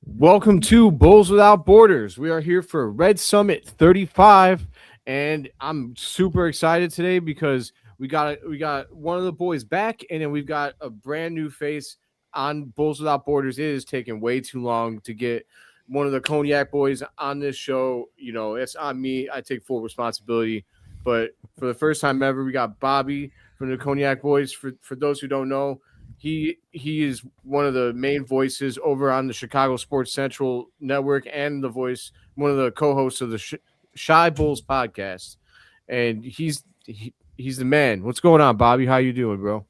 Welcome to Bulls Without Borders. We are here for Red Summit 35, and I'm super excited today because we got one of the boys back, and then we've got a brand new face on Bulls Without Borders. It is taking way too long to get one of the Cognac boys on this show. You know, it's on me. I take full responsibility. But for the first time ever, we got Bobby from the Cognac Boys. For those who don't know, he is one of the main voices over on the Chicago Sports Central network and one of the co-hosts of the Shy Bulls podcast, and he's the man. What's going on, Bobby? How you doing, bro?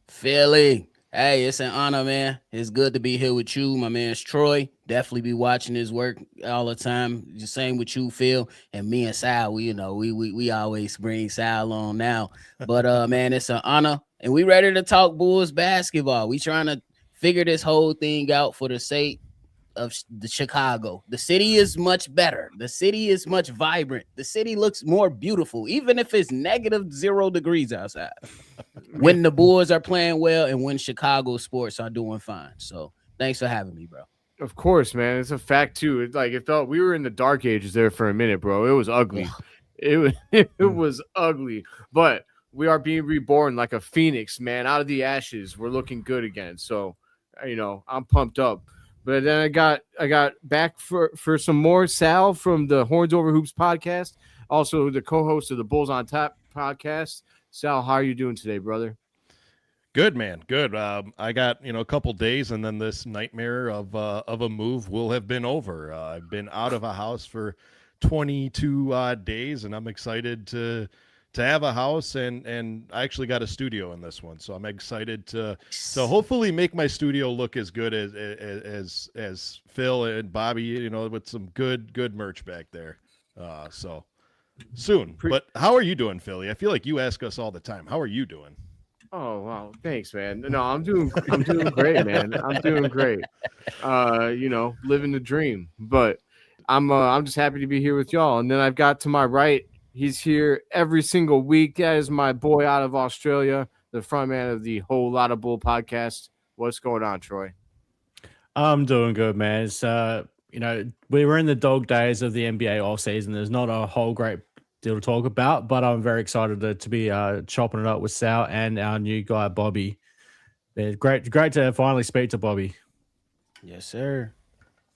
Philly. Hey, it's an honor, man. It's good to be here with you. My man's Troy. Definitely be watching his work all the time. The same with you, Phil. And me and Sal, we always bring Sal on now. But man, it's an honor. And we ready to talk Bulls basketball. We trying to figure this whole thing out for the sake of the Chicago. The city is much better. The city is much vibrant. The city looks more beautiful, even if it's -0 degrees outside. When the Bulls are playing well and when Chicago sports are doing fine. So thanks for having me, bro. Of course, man. It's a fact too. It felt we were in the dark ages there for a minute, bro. It was ugly. It was ugly. But we are being reborn like a phoenix, man, out of the ashes. We're looking good again. So, I'm pumped up. But then I got back for some more. Sal from the Horns Over Hoops podcast, also the co-host of the Bulls on Top podcast. Sal, how are you doing today, brother? Good, man. Good. I got a couple days, and then this nightmare of a move will have been over. I've been out of a house for 22 days, and I'm excited to have a house, and I actually got a studio in this one, so I'm excited to hopefully make my studio look as good as Phil and Bobby, with some good merch back there. So soon. But how are you doing, Philly? I feel like you ask us all the time. How are you doing? Oh wow, thanks, man. No, I'm doing great, man. I'm doing great. Living the dream. But I'm just happy to be here with y'all. And then I've got to my right, he's here every single week. That is my boy out of Australia, the frontman of the Whole Lotta Bull podcast. What's going on, Troy? I'm doing good, man. It's we were in the dog days of the NBA off season. There's not a whole great deal to talk about, but I'm very excited to be chopping it up with Sal and our new guy Bobby. Great to finally speak to Bobby. Yes, sir.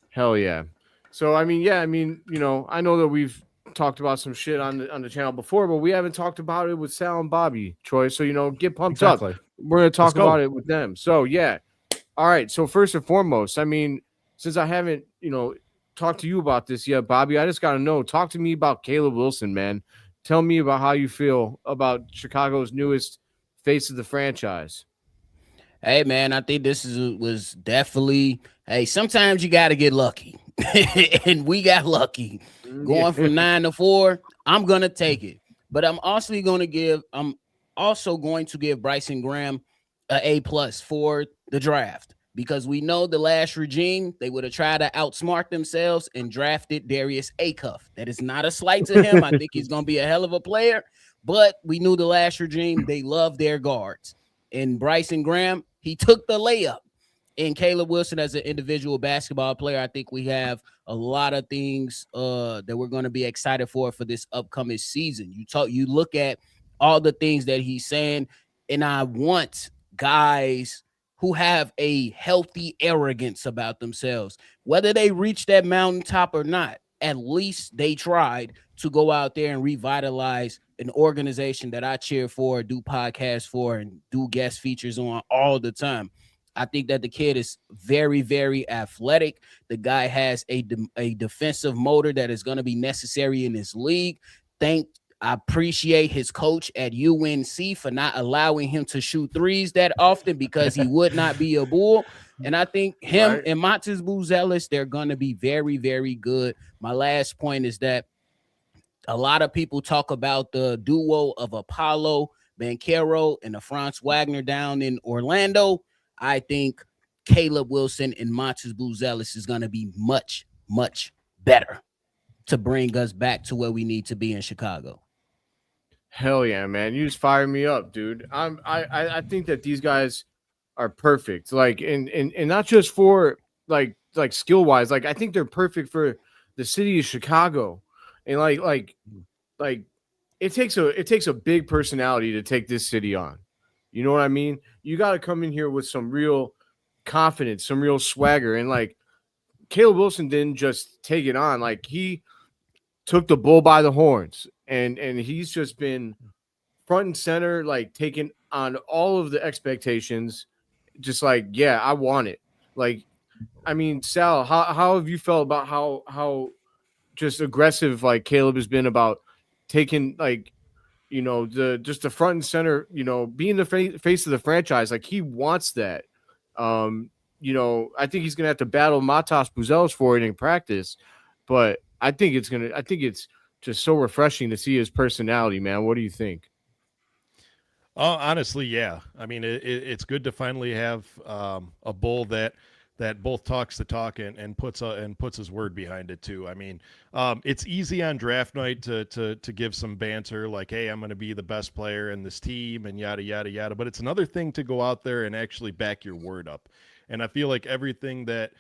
Hell yeah. So I know that we've talked about some shit on the channel before, but we haven't talked about it with Sal and Bobby, Troy. So get pumped up. We're gonna talk about it with them. So yeah. All right. So first and foremost, since I haven't talk to you about this yet, Bobby. I just got to know. Talk to me about Caleb Wilson, man. Tell me about how you feel about Chicago's newest face of the franchise. Hey, man, I think was definitely. Hey, sometimes you got to get lucky, and we got lucky. Going from 9 to 4, I'm gonna take it. But I'm also going to give Bryson Graham an A+ for the draft. Because we know the last regime, they would have tried to outsmart themselves and drafted Darius Acuff. That is not a slight to him. I think he's going to be a hell of a player. But we knew the last regime, they love their guards. And Bryson Graham, he took the layup. And Caleb Wilson, as an individual basketball player, I think we have a lot of things that we're going to be excited for this upcoming season. You look at all the things that he's saying, and I want guys who have a healthy arrogance about themselves, whether they reach that mountaintop or not. At least they tried to go out there and revitalize an organization that I cheer for, do podcasts for, and do guest features on all the time. I think that the kid is very, very athletic. The guy has a defensive motor that is going to be necessary in this league. I appreciate his coach at UNC for not allowing him to shoot threes that often because he would not be a Bull. And I think him and Matas Buzelis, they're going to be very, very good. My last point is that a lot of people talk about the duo of Apollo Banchero and the Franz Wagner down in Orlando. I think Caleb Wilson and Matas Buzelis is going to be much, much better to bring us back to where we need to be in Chicago. Hell yeah, man. You just fired me up, dude. I think that these guys are perfect. And not just for like skill wise, like I think they're perfect for the city of Chicago, and like it takes a big personality to take this city on. You know what I mean? You got to come in here with some real confidence, some real swagger, and like Caleb Wilson didn't just take it on; like he took the bull by the horns, and he's just been front and center, like taking on all of the expectations. Just like, yeah, I want it. Like, I mean, Sal, how have you felt about how just aggressive like Caleb has been about taking like the front and center, being the face of the franchise. Like he wants that. I think he's gonna have to battle Matas Buzelis for it in practice, but I think it's just so refreshing to see his personality, man. What do you think? Oh, honestly, yeah. I mean, it's good to finally have a bull that both talks the talk and puts his word behind it too. I mean, it's easy on draft night to give some banter like, hey, I'm going to be the best player in this team and yada yada yada. But it's another thing to go out there and actually back your word up. And I feel like everything that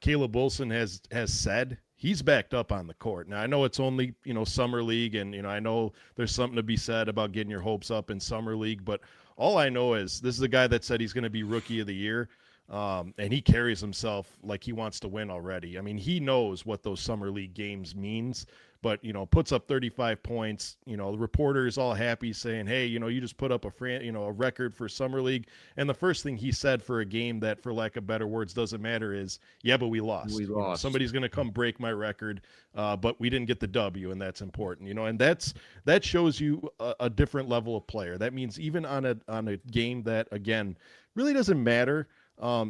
Caleb Wilson has said, he's backed up on the court. Now, I know it's only, summer league, and, I know there's something to be said about getting your hopes up in summer league, but all I know is this is a guy that said he's going to be rookie of the year, and he carries himself like he wants to win already. I mean, he knows what those summer league games means, but, puts up 35 points, the reporter is all happy saying, hey, you just put up a record for summer league. And the first thing he said for a game that, for lack of better words, doesn't matter is, yeah, but we lost. Somebody's going to come break my record, but we didn't get the W, and that's important, and that shows you a different level of player. That means even on a game that, again, really doesn't matter,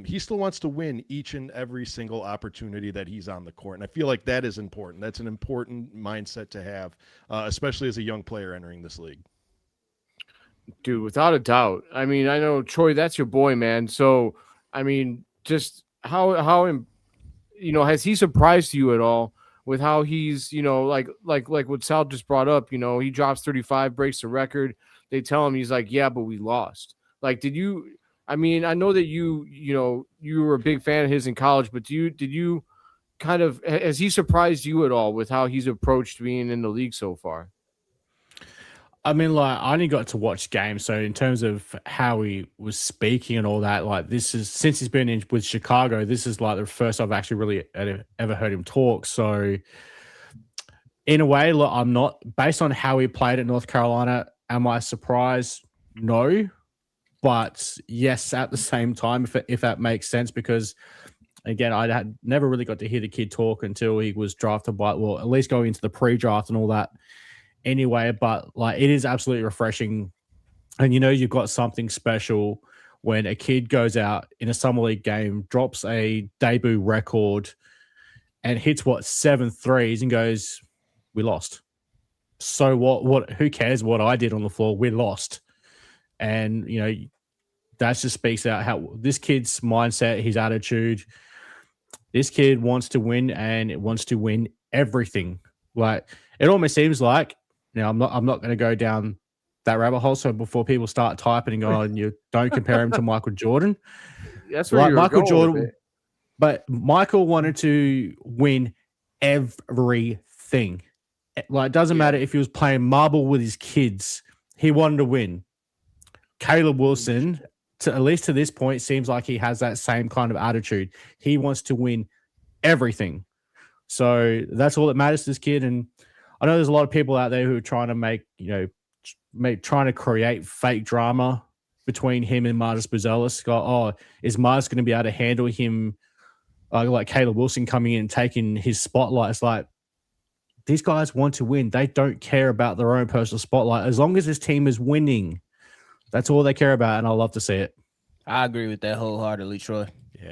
he still wants to win each and every single opportunity that he's on the court. And I feel like that is important. That's an important mindset to have, especially as a young player entering this league. Dude, without a doubt. I mean, I know, Troy, that's your boy, man. So, I mean, just how has he surprised you at all with how he's, like what Sal just brought up, he drops 35, breaks the record. They tell him, he's like, yeah, but we lost. Like, I mean, I know that you were a big fan of his in college, but did you kind of, has he surprised you at all with how he's approached being in the league so far? I mean, like, I only got to watch games, so in terms of how he was speaking and all that, like, this is, since he's been in with Chicago, this is like the first I've actually really ever heard him talk. So in a way, look, I'm not, based on how he played at North Carolina, am I surprised? No. But yes, at the same time, if that makes sense, because again, I had never really got to hear the kid talk until he was drafted by, well, at least going into the pre-draft and all that anyway. But like, it is absolutely refreshing. And you've got something special when a kid goes out in a summer league game, drops a debut record and hits 7 threes and goes, we lost. So what, who cares what I did on the floor? We lost. And, that just speaks out how this kid's mindset, his attitude. This kid wants to win, and it wants to win everything. Like, it almost seems like, I'm not going to go down that rabbit hole. So before people start typing and going, you don't compare him to Michael Jordan. That's where you're Michael going Jordan, with it. But Michael wanted to win everything. Like, it doesn't matter if he was playing marble with his kids. He wanted to win. Caleb Wilson, at least to this point, seems like he has that same kind of attitude. He wants to win everything. So that's all that matters to this kid. And I know there's a lot of people out there who are trying to trying to create fake drama between him and Matas Buzelis. Is Matas going to be able to handle him like Caleb Wilson coming in and taking his spotlight? It's like, these guys want to win. They don't care about their own personal spotlight. As long as this team is winning, that's all they care about, and I love to see it. I agree with that wholeheartedly, Troy. Yeah.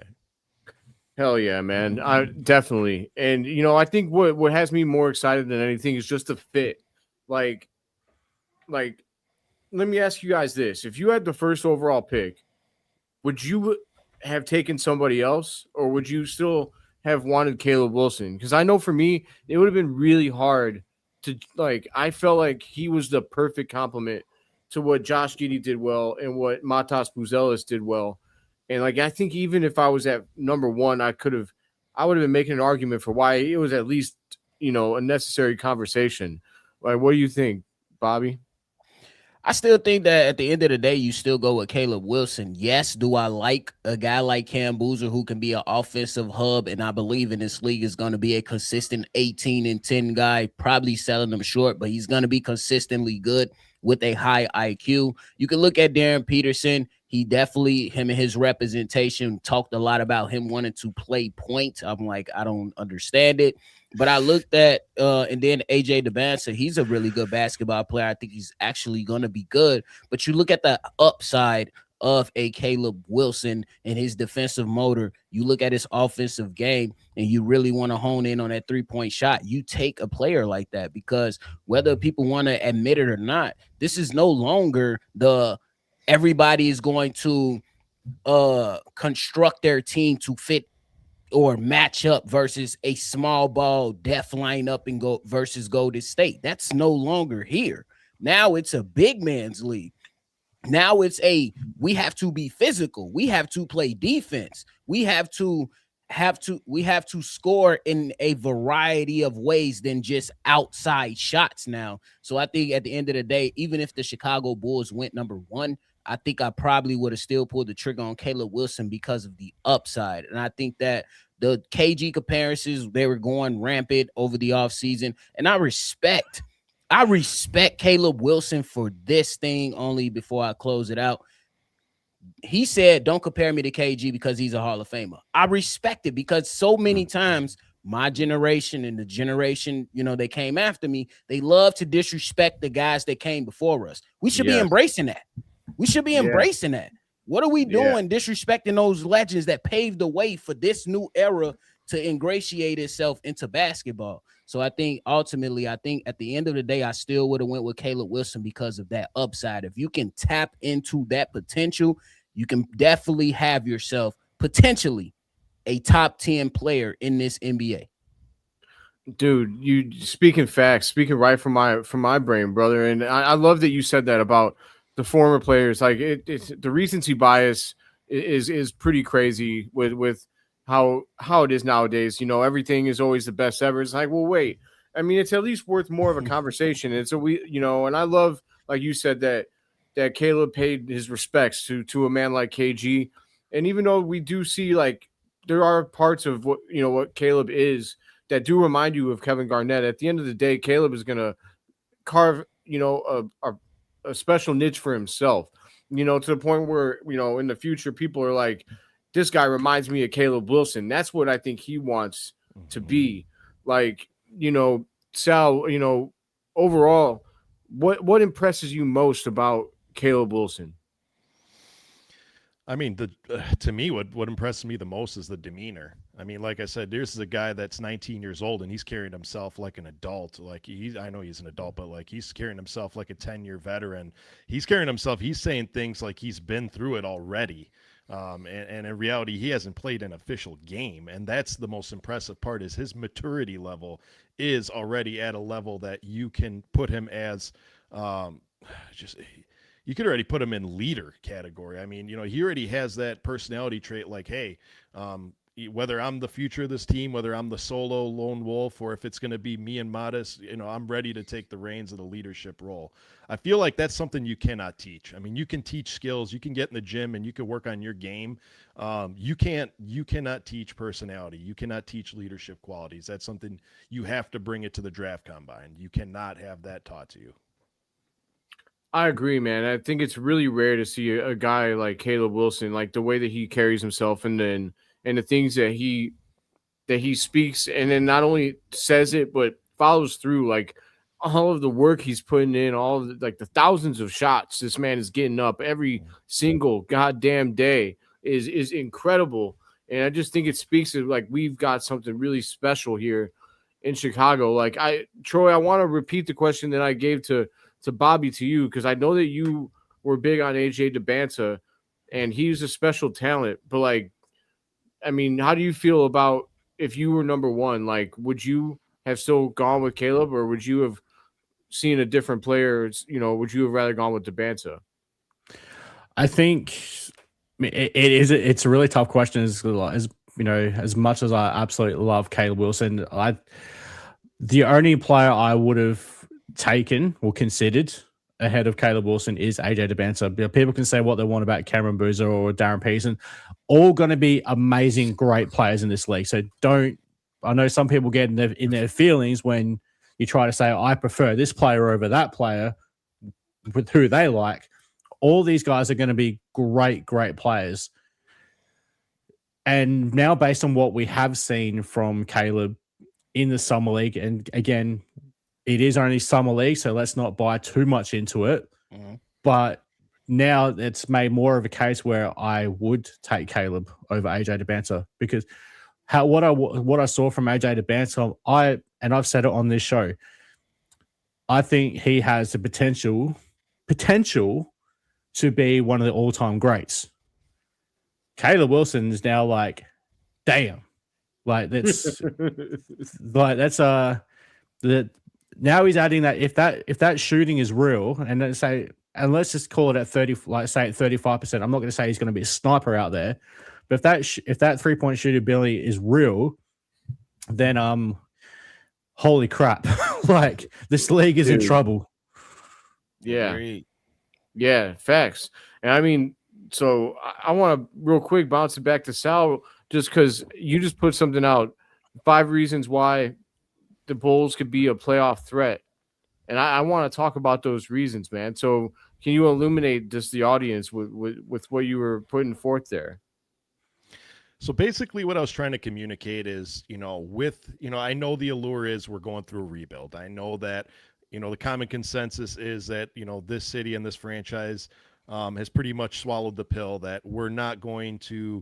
Hell yeah, man. I definitely. And I think what has me more excited than anything is just the fit. Like let me ask you guys this. If you had the first overall pick, would you have taken somebody else, or would you still have wanted Caleb Wilson? Because I know for me, it would have been really hard to, I felt like he was the perfect complement to what Josh Giddey did well and what Matas Buzelis did well. And I think even if I was at number one, I could have I would have been making an argument for why it was at least, a necessary conversation. Like, what do you think, Bobby? I still think that at the end of the day, you still go with Caleb Wilson. Yes, do I like a guy like Cam Boozer who can be an offensive hub, and I believe in this league is going to be a consistent 18-10 guy, probably selling them short, but he's going to be consistently good with a high IQ. You can look at Darren Peterson. He definitely, him and his representation talked a lot about him wanting to play point. I'm like, I don't understand it. But I looked at and then AJ DeBansa, he's a really good basketball player. I think he's actually going to be good. But you look at the upside of a Caleb Wilson and his defensive motor. You look at his offensive game and you really want to hone in on that three-point shot. You take a player like that because whether people want to admit it or not, this is no longer everybody is going to construct their team to fit or match up versus a small ball def lineup and go versus Golden State. That's no longer here. Now it's a big man's league. Now it's we have to be physical. We have to play defense. We have to score in a variety of ways than just outside shots now. So I think at the end of the day, even if the Chicago Bulls went number 1, I think I probably would have still pulled the trigger on Caleb Wilson because of the upside. And I think that the KG comparisons, they were going rampant over the offseason. And I respect Caleb Wilson for this thing only before I close it out. He said, don't compare me to KG because he's a Hall of Famer. I respect it because so many times my generation and the generation, they came after me, they love to disrespect the guys that came before us. We should be embracing that. We should be embracing that. What are we doing disrespecting those legends that paved the way for this new era to ingratiate itself into basketball? So I think ultimately, at the end of the day, I still would have went with Caleb Wilson because of that upside. If you can tap into that potential, you can definitely have yourself potentially a top 10 player in this NBA. Dude, you speaking facts, speaking right from my brain, brother. And I love that you said that about the former players. Like it's the recency bias is pretty crazy with how it is nowadays. Everything is always the best ever. It's like, well, wait. I mean, it's at least worth more of a conversation. And so and I love, like you said, that Caleb paid his respects to a man like KG. And even though we do see like there are parts of what Caleb is that do remind you of Kevin Garnett, at the end of the day, Caleb is gonna carve a special niche for himself. To the point where in the future people are like, this guy reminds me of Caleb Wilson. That's what I think he wants to be. Like, Sal, overall, what impresses you most about Caleb Wilson? I mean, to me, what impresses me the most is the demeanor. I mean, like I said, this is a guy that's 19 years old and he's carrying himself like an adult. Like I know he's an adult, but like he's carrying himself like a 10-year veteran. He's carrying himself. He's saying things like he's been through it already. And in reality, he hasn't played an official game. And that's the most impressive part is his maturity level is already at a level that you can put him as you could already put him in leader category. I mean, he already has that personality trait like, hey, whether I'm the future of this team, whether I'm the solo lone wolf, or if it's going to be me and Modest, I'm ready to take the reins of the leadership role. I feel like that's something you cannot teach. I mean, you can teach skills, you can get in the gym and you can work on your game. You cannot teach personality. You cannot teach leadership qualities. That's something you have to bring it to the draft combine. You cannot have that taught to you. I agree, man. I think it's really rare to see a guy like Caleb Wilson, like the way that he carries himself and the things that he speaks, and then not only says it but follows through. Like all of the work he's putting in, all of the thousands of shots this man is getting up every single goddamn day is incredible. And I just think it speaks to like we've got something really special here in Chicago. Like Troy, I want to repeat the question that I gave to Bobby, to you, because I know that you were big on AJ DeBansa and he's a special talent, but like, I mean, how do you feel about if you were number 1, like, would you have still gone with Caleb or would you have seen a different player? Would you have rather gone with DeBansa? I think it's a really tough question as as much as I absolutely love Caleb Wilson, the only player I would have taken or considered ahead of Caleb Wilson is AJ DeBanter. People can say what they want about Cameron Boozer or Darren Peterson, all going to be amazing, great players in this league. So I know some people get in their feelings when you try to say, I prefer this player over that player with who they like. All these guys are going to be great, great players. And now, based on what we have seen from Caleb in the Summer League, and again, it is only Summer League, so let's not buy too much into it. Mm-hmm. But now it's made more of a case where I would take Caleb over AJ DeBanter, because what I saw from AJ DeBanter, I've said it on this show, I think he has the potential to be one of the all-time greats. Caleb Wilson is now like, damn, like that's now he's adding that if that shooting is real, and let's just call it at 30, like say at 35%. I'm not going to say he's going to be a sniper out there, but if that 3-point shooting ability is real, then holy crap, like this league is in trouble. Yeah, facts. And I mean, so I want to real quick bounce it back to Sal, just because you just put something out, 5 reasons why the Bulls could be a playoff threat. And I want to talk about those reasons, man. So can you illuminate just the audience with what you were putting forth there? So basically what I was trying to communicate is, I know the allure is we're going through a rebuild. I know that, the common consensus is that, this city and this franchise has pretty much swallowed the pill that we're not going to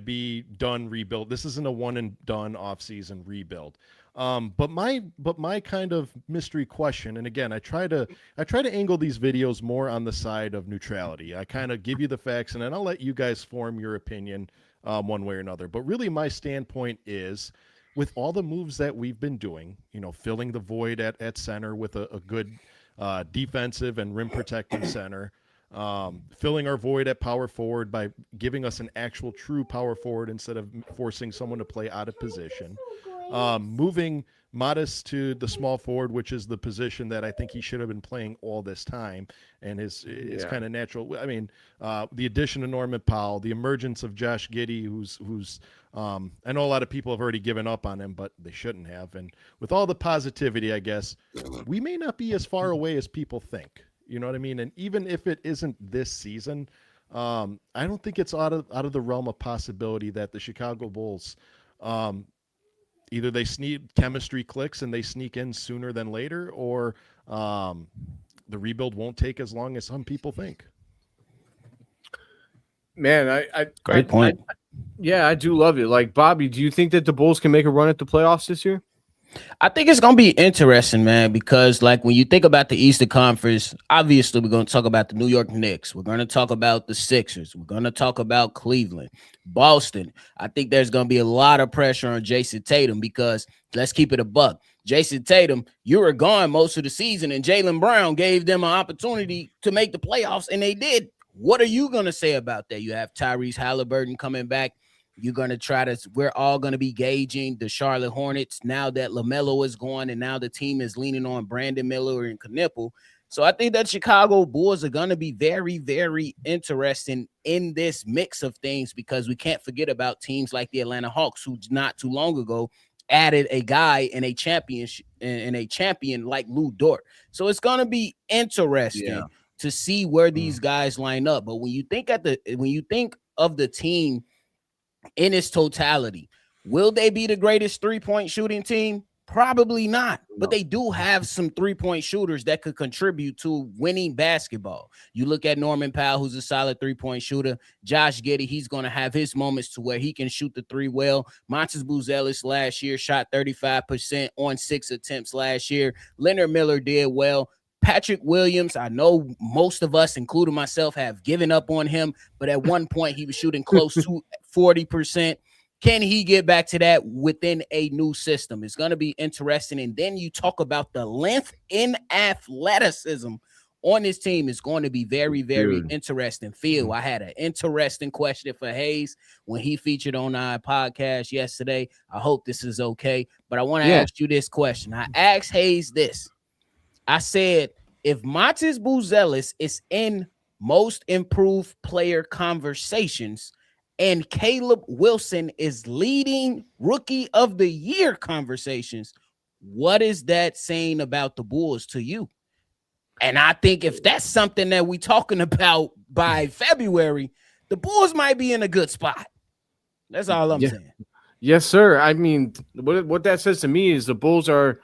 be done rebuild. This isn't a one and done off-season rebuild. But my kind of mystery question, and again, I try to angle these videos more on the side of neutrality. I kind of give you the facts, and then I'll let you guys form your opinion one way or another. But really, my standpoint is, with all the moves that we've been doing, filling the void at center with a good defensive and rim protecting center, filling our void at power forward by giving us an actual true power forward instead of forcing someone to play out of position, moving Modest to the small forward, which is the position that I think he should have been playing all this time, and is kind of natural. I mean, the addition of Norman Powell, the emergence of Josh Giddey, who's I know a lot of people have already given up on him, but they shouldn't have. And with all the positivity, I guess we may not be as far away as people think. You know what I mean? And even if it isn't this season, I don't think it's out of the realm of possibility that the Chicago Bulls, either they chemistry clicks and they sneak in sooner than later, or the rebuild won't take as long as some people think. Man, great point. I do love it. Like, Bobby, do you think that the Bulls can make a run at the playoffs this year? I think it's going to be interesting, man, because like when you think about the Eastern Conference, obviously we're going to talk about the New York Knicks. We're going to talk about the Sixers. We're going to talk about Cleveland, Boston. I think there's going to be a lot of pressure on Jason Tatum because let's keep it a buck. Jason Tatum, you were gone most of the season, and Jaylen Brown gave them an opportunity to make the playoffs, and they did. What are you going to say about that? You have Tyrese Halliburton coming back. You're going to we're all going to be gauging the Charlotte Hornets now that LaMelo is gone, and now the team is leaning on Brandon Miller and Knipple. So I think that Chicago Bulls are going to be very, very interesting in this mix of things, because we can't forget about teams like the Atlanta Hawks, who not too long ago added a guy and a champion like Lou Dort. So it's going to be interesting to see where these guys line up. But when you think of the team in its totality, will they be the greatest 3-point shooting team? Probably not, but they do have some 3-point shooters that could contribute to winning basketball. You look at Norman Powell, who's a solid 3-point shooter. Josh Giddey, he's going to have his moments to where he can shoot the 3 well. Montes Buzelis last year shot 35% on 6 attempts last year. Leonard Miller did well. Patrick Williams, I know most of us, including myself, have given up on him, but at one point he was shooting close to 40%. Can he get back to that within a new system? It's going to be interesting. And then you talk about the length and athleticism on this team is going to be very, very Dude. interesting. Phil, I had an interesting question for Hayes when he featured on our podcast yesterday. I hope this is okay, but I want to ask you this question. I asked Hayes this. I said, if Matis Buzelis is in most improved player conversations and Caleb Wilson is leading rookie of the year conversations, what is that saying about the Bulls to you? And I think if that's something that we're talking about by February, the Bulls might be in a good spot. That's all I'm saying. Yes, sir. I mean, what that says to me is the Bulls are,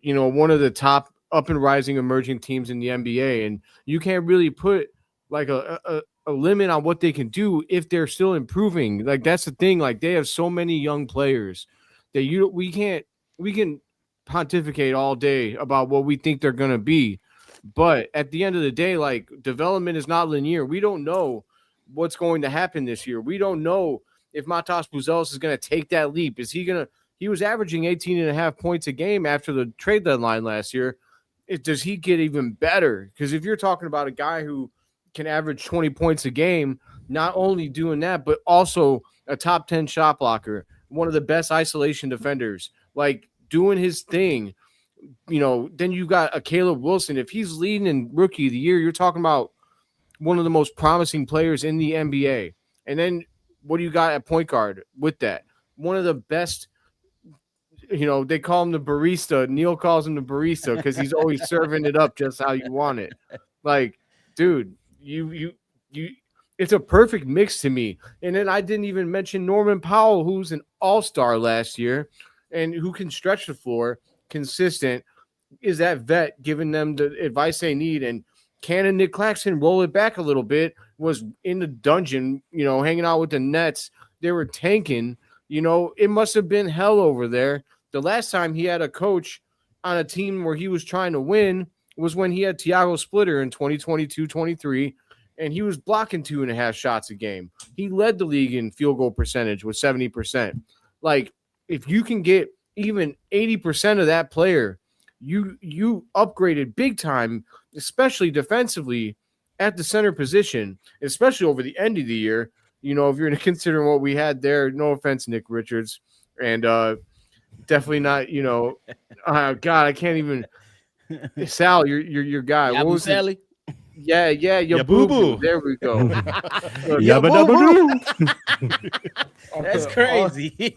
one of the top up and rising emerging teams in the NBA, and you can't really put like a limit on what they can do if they're still improving. Like, that's the thing. Like, they have so many young players that we can pontificate all day about what we think they're going to be. But at the end of the day, like, development is not linear. We don't know what's going to happen this year. We don't know if Matas Buzelis is going to take that leap. He was averaging 18.5 points a game after the trade deadline last year. Does he get even better? Because if you're talking about a guy who can average 20 points a game, not only doing that, but also a top 10 shot blocker, one of the best isolation defenders, like doing his thing, then you got a Caleb Wilson. If he's leading in rookie of the year, you're talking about one of the most promising players in the NBA. And then what do you got at point guard with that? One of the best, they call him the barista. Neil calls him the barista because he's always serving it up just how you want it. Like, dude, you it's a perfect mix to me. And then I didn't even mention Norman Powell, who's an all-star last year and who can stretch the floor, consistent, is that vet giving them the advice they need. And can Nick Claxton roll it back a little bit, was in the dungeon, hanging out with the Nets. They were tanking. It must have been hell over there. The last time he had a coach on a team where he was trying to win was when he had Thiago Splitter in 2022-23, and he was blocking 2.5 shots a game. He led the league in field goal percentage with 70%. Like, if you can get even 80% of that player, you upgraded big time, especially defensively at the center position, especially over the end of the year. If you're going to consider what we had there, no offense, Nick Richards, and definitely not, God, I can't even. Sal, your guy. What was Sally? Yeah, your boo-boo. There we go. That's crazy.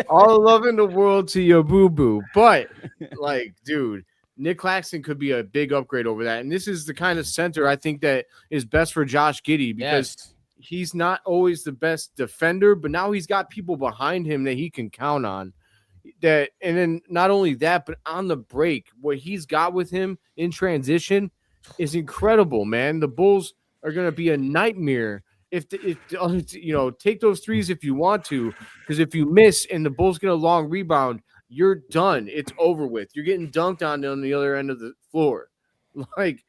All the love in the world to your boo-boo. But, like, dude, Nick Claxton could be a big upgrade over that. And this is the kind of center I think that is best for Josh Giddey because he's not always the best defender, but now he's got people behind him that he can count on. And then not only that, but on the break, what he's got with him in transition is incredible, man. The Bulls are going to be a nightmare if take those threes if you want to, because if you miss and the Bulls get a long rebound, you're done. It's over with. You're getting dunked on the other end of the floor. Like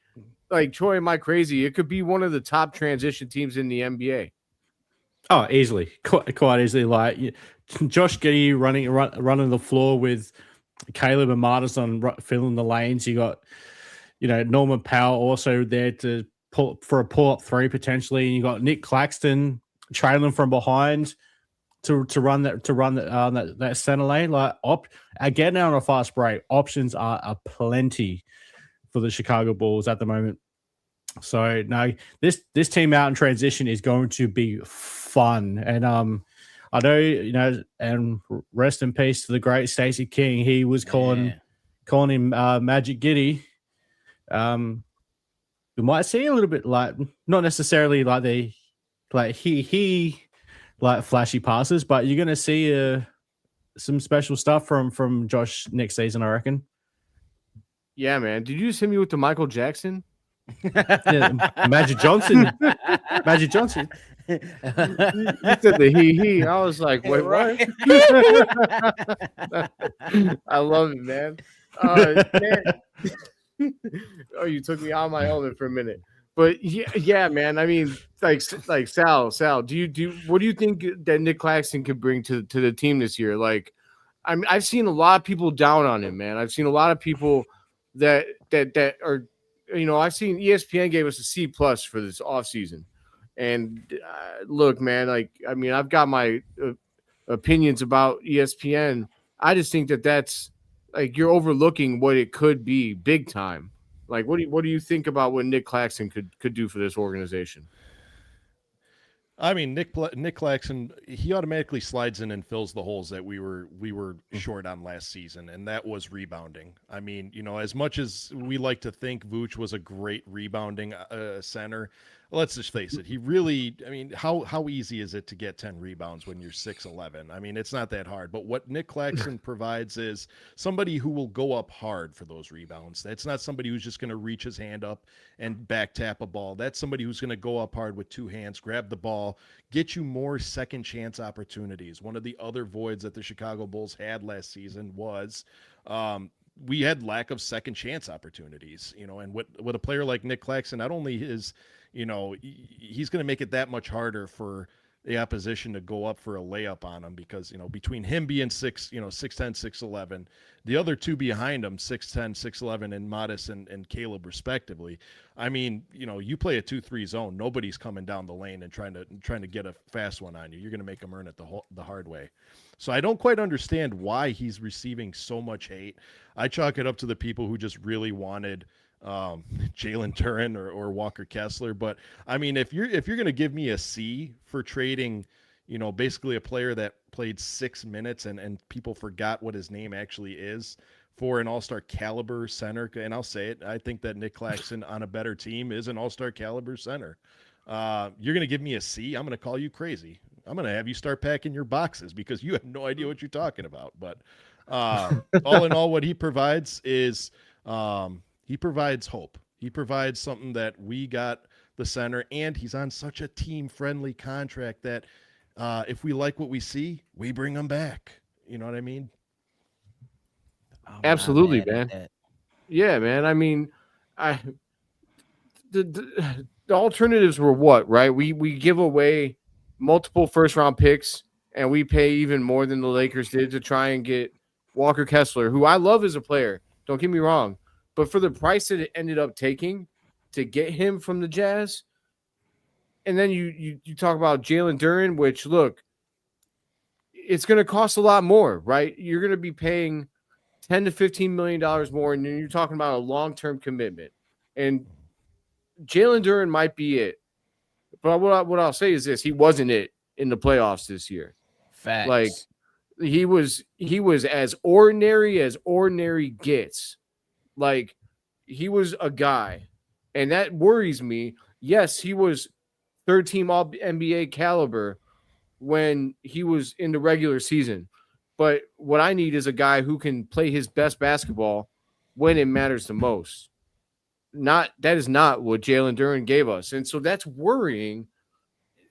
Troy, am I crazy? It could be one of the top transition teams in the NBA. Oh, easily, quite easily. Like Josh Giddey running the floor with Caleb and Martis on filling the lanes. You got, Norman Powell also there to pull up three potentially. And you got Nick Claxton trailing from behind to run that center lane. Like again on a fast break, options are aplenty for the Chicago Bulls at the moment. So no, this team out in transition is going to be fun. And I know, and rest in peace to the great Stacey King. He was calling him Magic Giddey. We might see a little bit like, not necessarily like he flashy passes, but you're going to see some special stuff from Josh next season, I reckon. Yeah, man. Did you just hit me with the Michael Jackson? Yeah, Magic Johnson. Magic Johnson. You said the he. I was like, wait, what? I love it, man. Oh, you took me out of my element for a minute. But yeah, man. I mean, like Sal. What do you think that Nick Claxton could bring to the team this year? Like, I've seen a lot of people down on him, man. I've seen a lot of people that are I've seen ESPN gave us a C+ for this offseason. And look, man, I've got my opinions about ESPN. I just think that's like you're overlooking what it could be big time. Like, what do you think about what Nick Claxton could do for this organization? I mean, Nick Claxton, he automatically slides in and fills the holes that we were short on last season, and that was rebounding. I mean, as much as we like to think Vooch was a great rebounding center, let's just face it. He really, I mean, how easy is it to get 10 rebounds when you're 6'11"? I mean, it's not that hard. But what Nick Claxton provides is somebody who will go up hard for those rebounds. That's not somebody who's just going to reach his hand up and back tap a ball. That's somebody who's going to go up hard with two hands, grab the ball, get you more second chance opportunities. One of the other voids that the Chicago Bulls had last season was we had lack of second chance opportunities, and what a player like Nick Claxton, not only is, he's going to make it that much harder for the opposition to go up for a layup on him because, between him being 6'10", 6'11", the other two behind him, 6'10", 6'11", and Modest and Caleb respectively. I mean, you play a 2-3 zone, nobody's coming down the lane and trying to get a fast one on you. You're going to make them earn it the hard way. So I don't quite understand why he's receiving so much hate. I chalk it up to the people who just really wanted Jalen Duren or Walker Kessler. But I mean, if you're going to give me a C for trading, basically a player that played 6 minutes and people forgot what his name actually is for an all-star caliber center. And I'll say it, I think that Nick Claxton on a better team is an all-star caliber center. You're going to give me a C. I'm going to call you crazy. I'm going to have you start packing your boxes because you have no idea what you're talking about. But all in all, what he provides is he provides hope. He provides something that we got the center, and he's on such a team-friendly contract that if we like what we see, we bring him back. You know what I mean? Absolutely, man. Yeah, man. I mean, the alternatives were what, right? We give away multiple first-round picks, and we pay even more than the Lakers did to try and get Walker Kessler, who I love as a player. Don't get me wrong. But for the price that it ended up taking to get him from the Jazz, and then you talk about Jalen Duren, which, look, it's going to cost a lot more, right? You're going to be paying $10 to $15 million more, and you're talking about a long-term commitment. And Jalen Duren might be it. But what I'll say is this: he wasn't it in the playoffs this year. Facts. Like he was as ordinary gets. Like, he was a guy, and that worries me. Yes, he was third-team All-NBA caliber when he was in the regular season. But what I need is a guy who can play his best basketball when it matters the most. That is not what Jalen Duren gave us. And so that's worrying.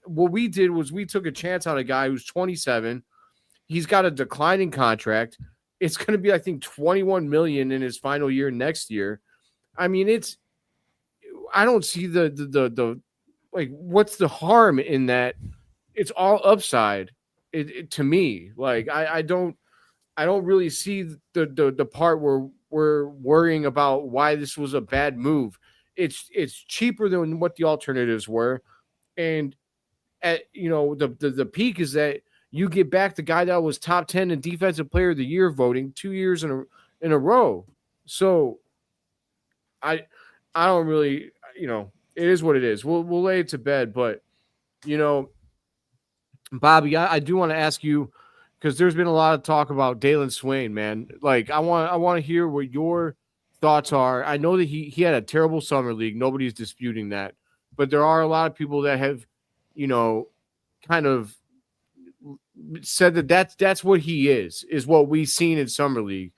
What we did was we took a chance on a guy who's 27. He's got a declining contract. It's going to be, I think, $21 million in his final year next year. I mean, I don't see the like, what's the harm in that? It's all upside. To me, like, I don't really see the part where we're worrying about why this was a bad move. It's cheaper than what the alternatives were, and the peak is that you get back the guy that was top 10 in defensive player of the year voting 2 years in a row. So I don't really, it is what it is. We'll lay it to bed, but Bobby, I do want to ask you, because there's been a lot of talk about Dalen Swain, man. Like, I want to hear what your thoughts are. I know that he had a terrible summer league. Nobody's disputing that, but there are a lot of people that have, kind of said that's what he is what we've seen in summer league.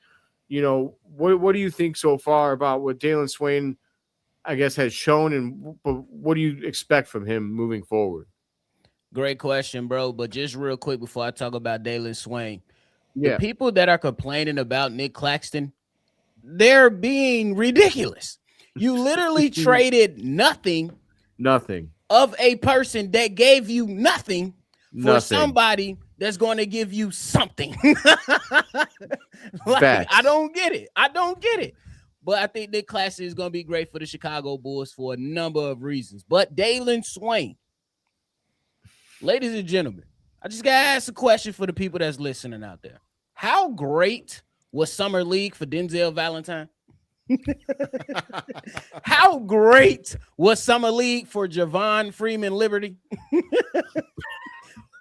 What do you think so far about what Dalen Swain, I guess, has shown, and what do you expect from him moving forward? Great question, bro. But just real quick before I talk about Dalen Swain, the people that are complaining about Nick Claxton, they're being ridiculous. You literally traded nothing of a person that gave you nothing for somebody that's going to give you something. I don't get it. But I think the Classic is going to be great for the Chicago Bulls for a number of reasons. But Dalen Swain, ladies and gentlemen, I just got to ask a question for the people that's listening out there. How great was Summer League for Denzel Valentine? How great was Summer League for Javon Freeman Liberty?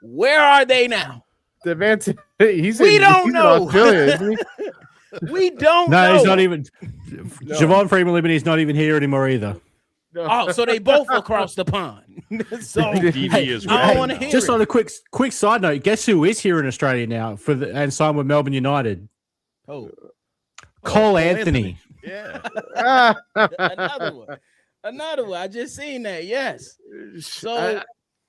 Where are they now? The man, he's We in, don't he's know. in Australia, isn't he? We don't No, know. he's not even. Javon Freeman Liberty's not even here anymore either. No. Oh, so they both across the pond. So DV is I don't right want to now. hear Just it. on a quick side note, guess who is here in Australia now and signed with Melbourne United? Oh, Cole Anthony. Yeah. another one. I just seen that. Yes. So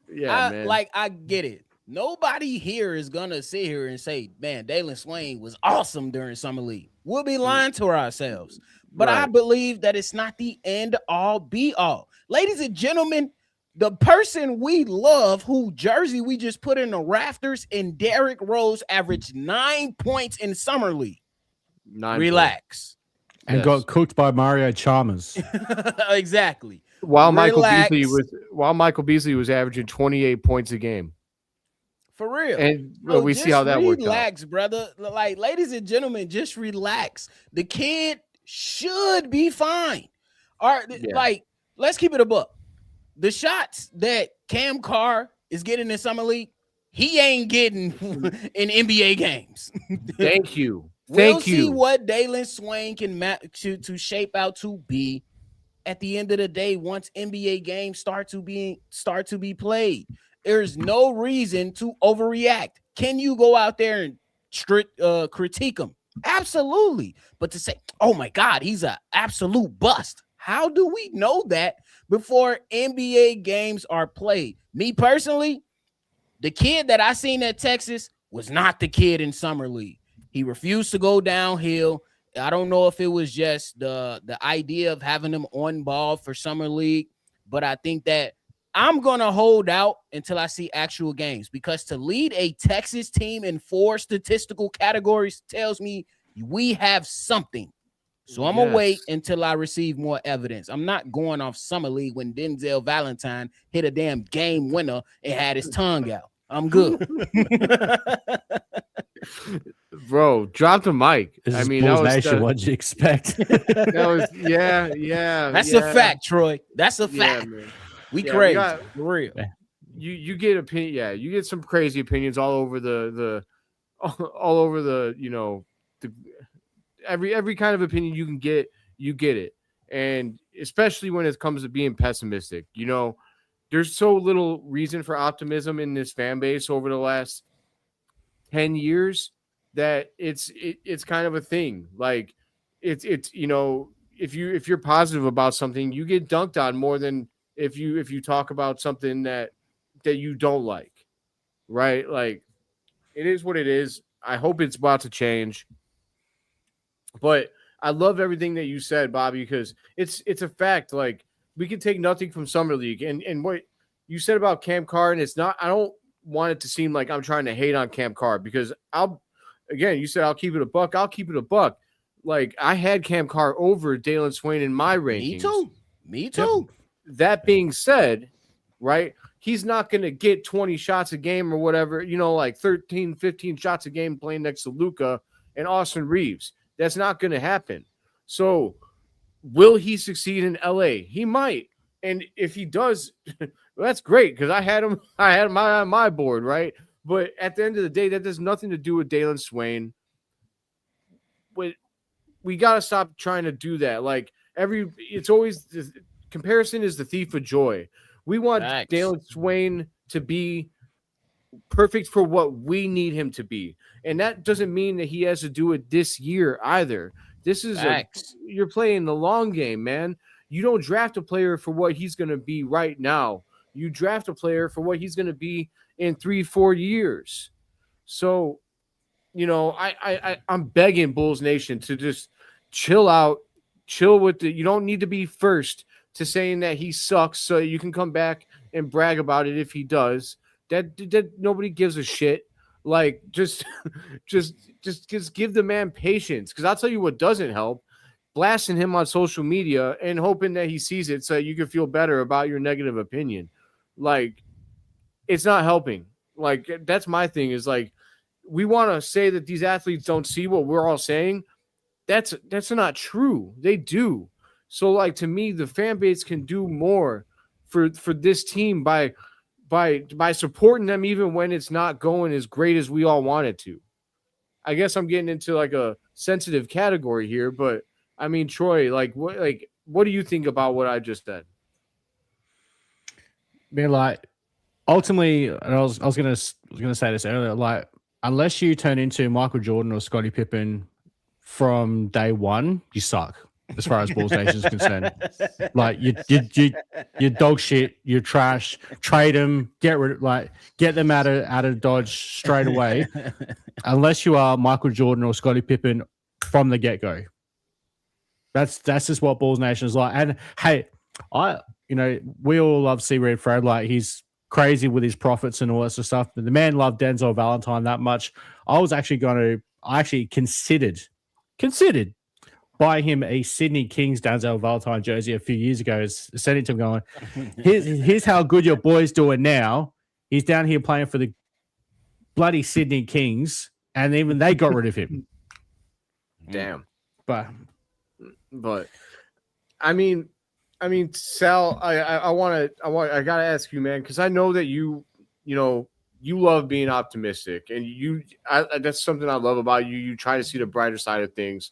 man. I get it. Nobody here is gonna sit here and say, man, Dalen Swain was awesome during Summer League. We'll be lying to ourselves. But I Right. believe that it's not the end all be all. Ladies and gentlemen, the person we love, who jersey we just put in the rafters, and Derrick Rose averaged 9 points in Summer League. 9 Relax. And Yes. got cooked by Mario Chalmers. Exactly. While Relax. Michael Beasley was averaging 28 points a game. For real. And Bro, we see how that worked out. Relax, brother. Like, ladies and gentlemen, just relax. The kid should be fine. All right, Yeah. like, let's keep it a buck. The shots that Cam Carr is getting in Summer League, he ain't getting in NBA games. Thank you. We'll Thank see you. what Dalen Swain can to shape out to be at the end of the day once NBA games start to be played. There's no reason to overreact. Can you go out there and critique him? Absolutely. But to say, oh my God, he's an absolute bust. How do we know that before NBA games are played? Me personally, the kid that I seen at Texas was not the kid in Summer League. He refused to go downhill. I don't know if it was just the idea of having him on ball for Summer League, but I think that I'm going to hold out until I see actual games, because to lead a Texas team in 4 statistical categories tells me we have something. So I'm going to wait until I receive more evidence. I'm not going off Summer League when Denzel Valentine hit a damn game winner and had his tongue out. I'm good. Bro, drop the mic. This I is mean, Bulls that was Nation. What'd you expect? that was yeah. That's a fact, Troy. That's a Yeah, fact. man. We Yeah, crazy. got- For real. You get opinion. Yeah, you get some crazy opinions all over the all over the every kind of opinion you can get. You get it, and especially when it comes to being pessimistic. There's so little reason for optimism in this fan base over the last 10 years that it's kind of a thing. Like it's if you're positive about something, you get dunked on more than if you talk about something that you don't like, right? Like, it is what it is. I hope it's about to change, but I love everything that you said, Bobby, because it's a fact. Like, we can take nothing from Summer League, and what you said about Cam Carr, and it's not. I don't want it to seem like I'm trying to hate on Cam Carr, because you said I'll keep it a buck. I'll keep it a buck. Like, I had Cam Carr over Dalen Swain in my rankings. Me too. That being said, right, he's not going to get 20 shots a game or whatever, like 13, 15 shots a game playing next to Luka and Austin Reeves. That's not going to happen. So will he succeed in LA? He might. And if he does, well, that's great, because I had him on my board, right? But at the end of the day, that has nothing to do with Dalen Swain. But we got to stop trying to do that. Like, it's always comparison is the thief of joy. We want Facts. Dalen Swain to be perfect for what we need him to be. And that doesn't mean that he has to do it this year either. This is you're playing the long game, man. You don't draft a player for what he's going to be right now. You draft a player for what he's going to be in 3-4 years. So, I'm begging Bulls Nation to just chill out, chill with you don't need to be first to saying that he sucks so you can come back and brag about it if he does. That nobody gives a shit. Like, just give the man patience, because I'll tell you what doesn't help. blasting him on social media and hoping that he sees it so you can feel better about your negative opinion. Like, it's not helping. Like, that's my thing is like, we want to say that these athletes don't see what we're all saying. That's not true. They do. So like, to me, the fan base can do more for this team by supporting them even when it's not going as great as we all want it to. I guess I'm getting into like a sensitive category here, but I mean, Troy, what do you think about what I just said? Man, like ultimately, and I was gonna say this earlier, like unless you turn into Michael Jordan or Scottie Pippen from day one, you suck as far as Bulls Nation is concerned. Like you dog shit, you're trash. Trade them, get them out of Dodge straight away. Unless you are Michael Jordan or Scottie Pippen from the get go. That's just what Bulls Nation is like. And hey, we all love C-Red Fred. Like he's crazy with his profits and all that sort of stuff. But the man loved Denzel Valentine that much. I actually considered buying him a Sydney Kings Denzel Valentine jersey a few years ago. Sending to him going, here's how good your boy's doing now. He's down here playing for the bloody Sydney Kings, and even they got rid of him. Damn. But I mean, Sal, I gotta ask you, man, because I know that you love being optimistic, and that's something I love about you. You try to see the brighter side of things.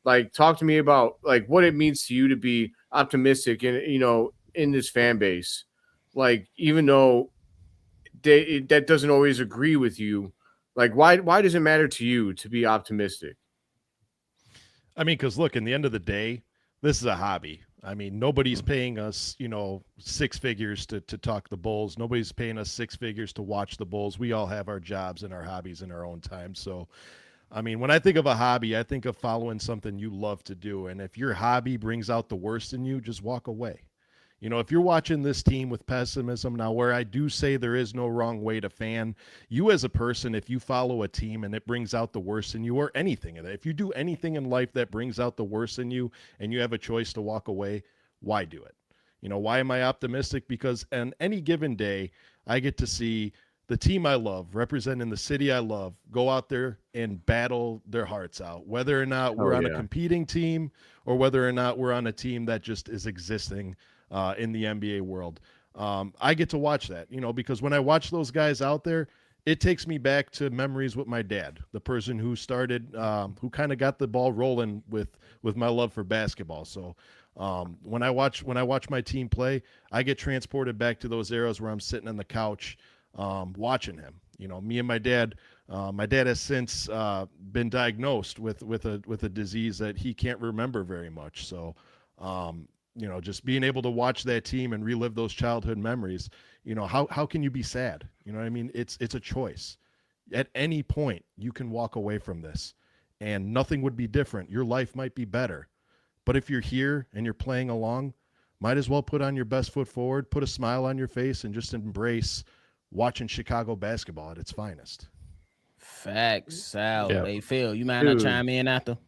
Like, talk to me about like what it means to you to be optimistic and in this fan base. Like, even though that doesn't always agree with you, like why does it matter to you to be optimistic? I mean, because look, in the end of the day, this is a hobby. I mean, nobody's paying us, six figures to talk the Bulls. Nobody's paying us six figures to watch the Bulls. We all have our jobs and our hobbies in our own time. So, I mean, when I think of a hobby, I think of following something you love to do. And if your hobby brings out the worst in you, just walk away. If you're watching this team with pessimism now, where I do say there is no wrong way to fan, you as a person, if you follow a team and it brings out the worst in you or anything, if you do anything in life that brings out the worst in you and you have a choice to walk away, why do it? Why am I optimistic? Because on any given day, I get to see the team I love, representing the city I love, go out there and battle their hearts out, whether or not we're on a competing team or whether or not we're on a team that just is existing in the NBA world. I get to watch that, because when I watch those guys out there, it takes me back to memories with my dad, the person who started, who kind of got the ball rolling with my love for basketball. So when I watch my team play, I get transported back to those eras where I'm sitting on the couch watching him. Me and my dad has since been diagnosed with a disease that he can't remember very much. So just being able to watch that team and relive those childhood memories, how can you be sad? I mean? It's a choice. At any point, you can walk away from this and nothing would be different. Your life might be better. But if you're here and you're playing along, might as well put on your best foot forward, put a smile on your face, and just embrace watching Chicago basketball at its finest. Facts, Sal. Yeah. Hey, Phil, you mind not chime in after?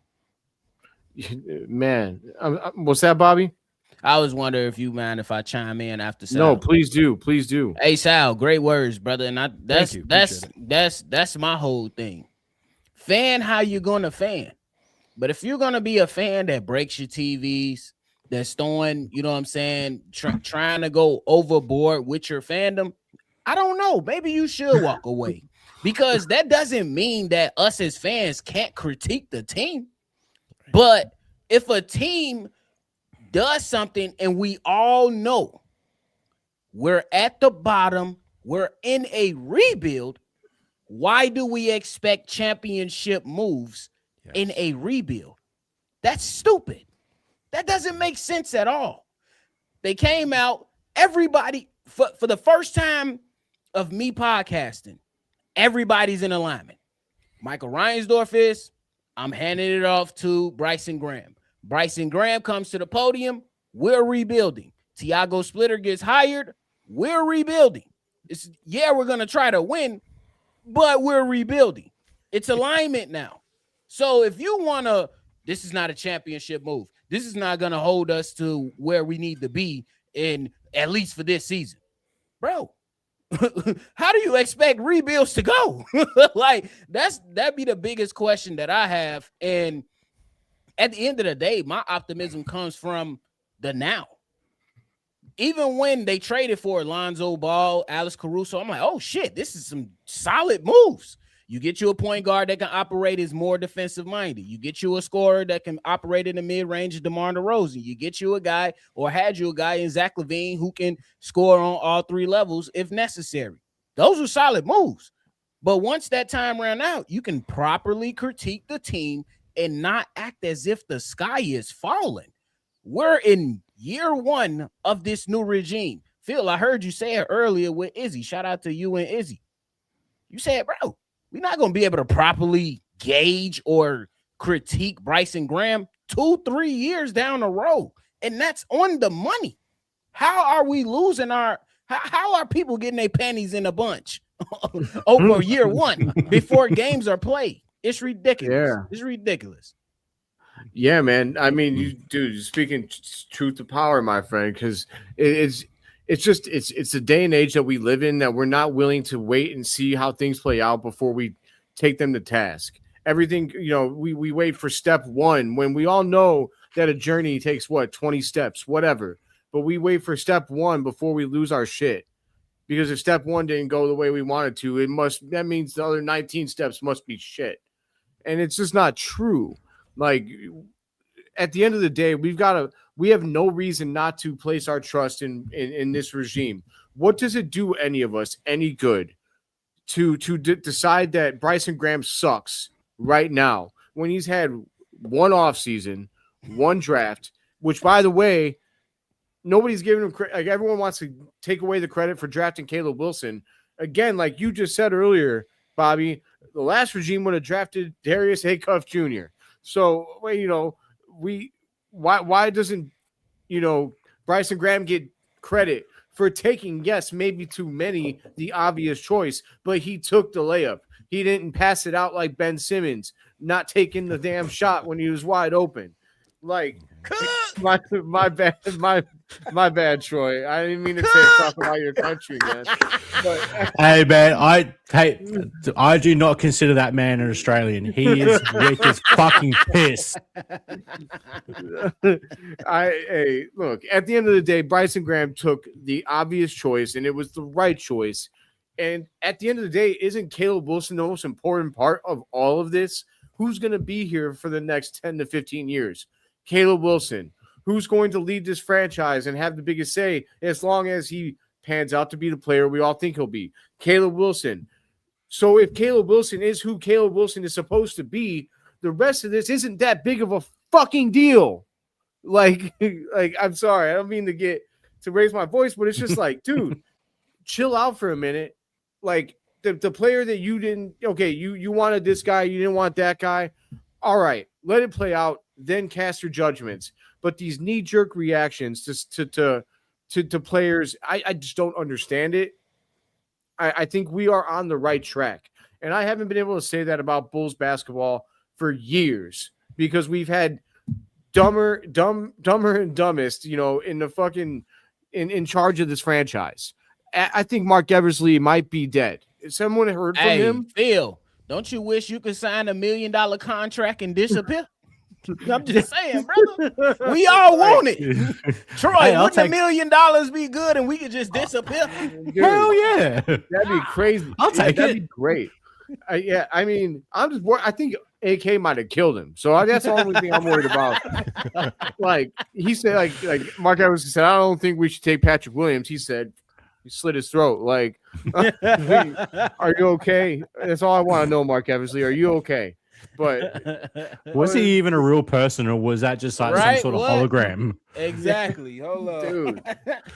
Man, what's that, Bobby? I was wondering if you mind if I chime in after Sal. No, please do. Please do. Hey, Sal, great words, brother. And that's my whole thing. Fan how you're gonna fan. But if you're gonna be a fan that breaks your TVs, that's throwing, you know what I'm saying, trying to go overboard with your fandom, I don't know. Maybe you should walk away. Because that doesn't mean that us as fans can't critique the team. But if a team does something and we all know we're at the bottom, we're in a rebuild, why do we expect championship moves in a rebuild? That's stupid. That doesn't make sense at all. They came out, everybody, for the first time of me podcasting, everybody's in alignment. Michael Reinsdorf is, I'm handing it off to Bryson Graham. Bryson Graham comes to the podium, we're rebuilding. Tiago Splitter gets hired, we're rebuilding. We're going to try to win, but we're rebuilding. It's alignment now. So if you want to This is not a championship move. This is not going to hold us to where we need to be in at least for this season. Bro, how do you expect rebuilds to go? Like, that'd be the biggest question that I have. And at the end of the day, my optimism comes from the now. Even when they traded for Lonzo Ball, Alex Caruso, I'm like, oh shit, this is some solid moves. You get you a point guard that can operate as more defensive minded. You get you a scorer that can operate in the mid range of DeMar DeRozan. You get you a guy, or had you a guy in Zach LaVine who can score on all three levels if necessary. Those were solid moves. But once that time ran out, you can properly critique the team and not act as if the sky is falling. We're in year one of this new regime. Phil, I heard you say it earlier with Izzy. Shout out to you and Izzy. You said, bro, we're not going to be able to properly gauge or critique Bryson Graham 2-3 years down the road. And that's on the money. How are we losing how are people getting their panties in a bunch over year one before games are played? It's ridiculous. Yeah. It's ridiculous. Yeah, man. I mean, you're speaking truth to power, my friend, because it's the day and age that we live in that we're not willing to wait and see how things play out before we take them to task. Everything, we wait for step one when we all know that a journey takes 20 steps, whatever. But we wait for step one before we lose our shit. Because if step one didn't go the way we wanted to, that means the other 19 steps must be shit. And it's just not true. Like, at the end of the day, we have no reason not to place our trust in this regime. What does it do any of us any good to decide that Bryson Graham sucks right now when he's had one offseason, one draft, which, by the way, nobody's giving him credit. Like, everyone wants to take away the credit for drafting Caleb Wilson. Again, like you just said earlier, Bobby, the last regime would have drafted Darius Acuff Jr. So, why doesn't, Bryson Graham get credit for taking, yes, maybe too many, the obvious choice, but he took the layup. He didn't pass it out like Ben Simmons, not taking the damn shot when he was wide open. Like, my bad, Troy. I didn't mean to talk about your country, man. But, hey, man, I do not consider that man an Australian. He is weak as fucking piss. Look, at the end of the day, Bryson Graham took the obvious choice, and it was the right choice. And at the end of the day, isn't Caleb Wilson the most important part of all of this? Who's going to be here for the next 10 to 15 years? Caleb Wilson. Who's going to lead this franchise and have the biggest say as long as he pans out to be the player we all think he'll be? Caleb Wilson. So if Caleb Wilson is who Caleb Wilson is supposed to be, the rest of this isn't that big of a fucking deal. Like I'm sorry, I don't mean to raise my voice, but it's just like, dude, chill out for a minute. Like, the player that you didn't, okay, you wanted this guy, you didn't want that guy. All right, let it play out, then cast your judgments. But these knee-jerk reactions to players, I just don't understand it. I think we are on the right track. And I haven't been able to say that about Bulls basketball for years because we've had dumber and dumbest, in the fucking in charge of this franchise. I think Mark Eversley might be dead. Has someone heard from him? Phil, don't you wish you could sign $1 million contract and disappear? I'm just saying, brother. We all want it. Troy, wouldn't $1 million be good and we could just disappear? Dude, hell yeah. That'd be crazy. I'll take that'd it. Be great. I mean, I'm just worried. I think AK might have killed him. So that's the only thing I'm worried about. Like, he said, like Mark Evans said, I don't think we should take Patrick Williams. He said, he slit his throat. Like, are you okay? That's all I want to know, Mark Eversley. Are you okay? But was he even a real person, or was that just like some sort of hologram? Exactly. Hold on, dude.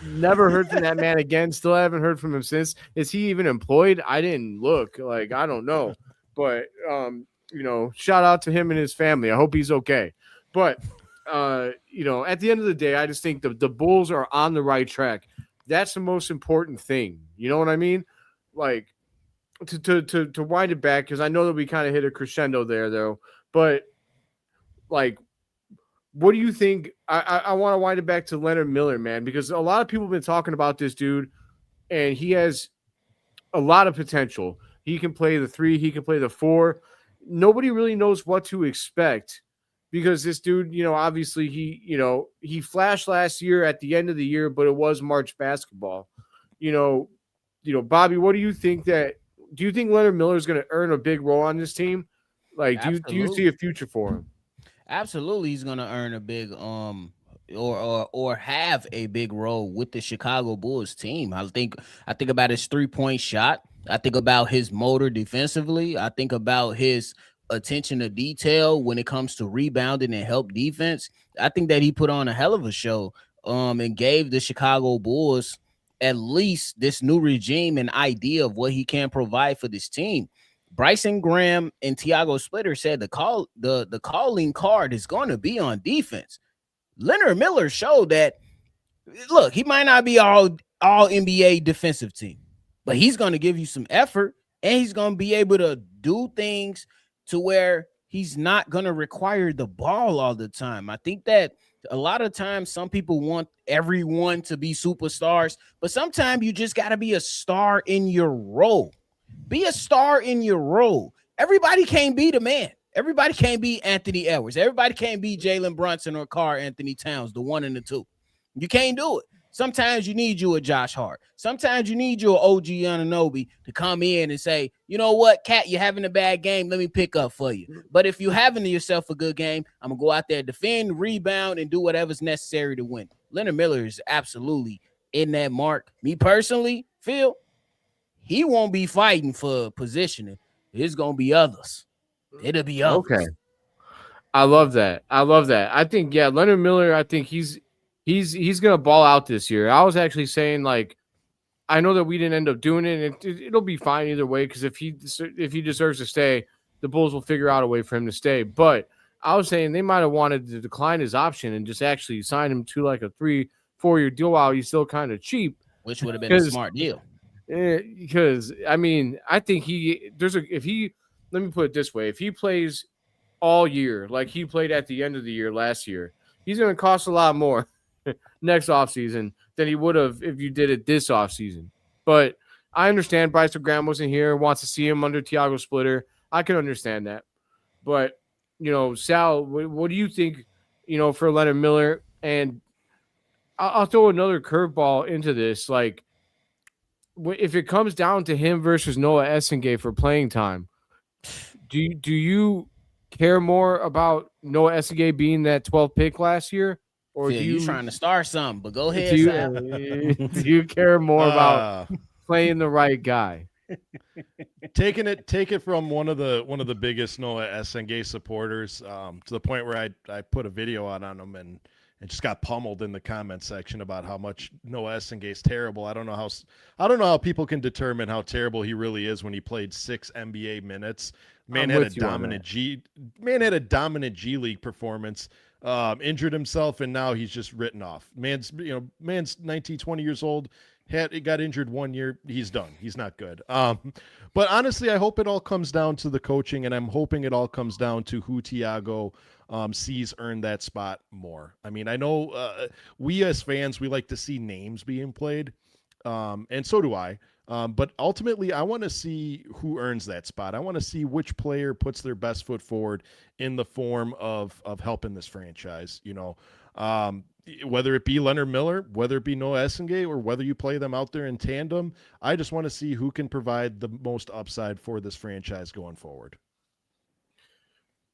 Never heard from that man again. Still haven't heard from him since. Is he even employed? I didn't look. Like, I don't know. But shout out to him and his family. I hope he's okay. But at the end of the day, I just think the Bulls are on the right track. That's the most important thing. You know what I mean? Like, to wind it back, because I know that we kind of hit a crescendo there, though. But like, what do you think? I want to wind it back to Leonard Miller, man, because a lot of people have been talking about this dude, and he has a lot of potential. He can play the 3, he can play the 4. Nobody really knows what to expect because this dude, obviously he flashed last year at the end of the year, but it was March basketball. Bobby, what do you think do you think Leonard Miller is going to earn a big role on this team? Like, do you see a future for him? Absolutely, he's gonna earn a big or have a big role with the Chicago Bulls team. I think about his 3-point shot. I think about his motor defensively. I think about his attention to detail when it comes to rebounding and help defense. I think that he put on a hell of a show and gave the Chicago Bulls at least this new regime an idea of what he can provide for this team. Bryson Graham and Tiago Splitter said the calling card is going to be on defense. Leonard Miller showed that, look, he might not be all NBA defensive team, but he's going to give you some effort, and he's going to be able to do things to where he's not going to require the ball all the time. I think that a lot of times some people want everyone to be superstars, but sometimes you just got to be a star in your role. Be a star in your role. Everybody can't be the man. Everybody can't be Anthony Edwards. Everybody can't be Jalen Brunson or Karl Anthony Towns, the 1 and the 2. You can't do it. Sometimes you need you a Josh Hart. Sometimes you need you an OG Anunoby to come in and say, you know what, Cat, you're having a bad game. Let me pick up for you. But if you're having yourself a good game, I'm going to go out there, defend, rebound, and do whatever's necessary to win. Leonard Miller is absolutely in that mark. Me personally, Phil, he won't be fighting for positioning. It's going to be others. It'll be others. Okay. I love that. I think, Leonard Miller, I think he's going to ball out this year. I was actually saying, like, I know that we didn't end up doing it, and it'll be fine either way, because if he deserves to stay, the Bulls will figure out a way for him to stay. But I was saying they might have wanted to decline his option and just actually sign him to like a 3-4 year deal while he's still kind of cheap. Which would have been a smart deal. Because, I mean, I think let me put it this way. If he plays all year, like he played at the end of the year last year, he's going to cost a lot more next offseason than he would have if you did it this offseason. But I understand Bryson Graham wasn't here, wants to see him under Tiago Splitter. I can understand that. But, Sal, what do you think, for Leonard Miller? And I'll throw another curveball into this. Like, if it comes down to him versus Noah Essengate for playing time, do you care more about Noah Essengate being that 12th pick last year, or Phil, do you trying to start something? But go ahead. Do you care more about playing the right guy? Take it from one of the biggest Noah Essengate supporters, to the point where I put a video out on him and just got pummeled in the comment section about how much Noah Essengate's terrible. I don't know how people can determine how terrible he really is when he played 6 NBA minutes. Man had a dominant G League performance. Injured himself, and now he's just written off. Man's 19, 20 years old. Got injured 1 year. He's done. He's not good. But honestly, I hope it all comes down to the coaching, and I'm hoping it all comes down to who Tiago sees earn that spot more. I mean, I know we as fans, we like to see names being played, and so do I. But ultimately, I want to see who earns that spot. I want to see which player puts their best foot forward in the form of helping this franchise. Whether it be Leonard Miller, whether it be Noah Essengate, or whether you play them out there in tandem, I just want to see who can provide the most upside for this franchise going forward.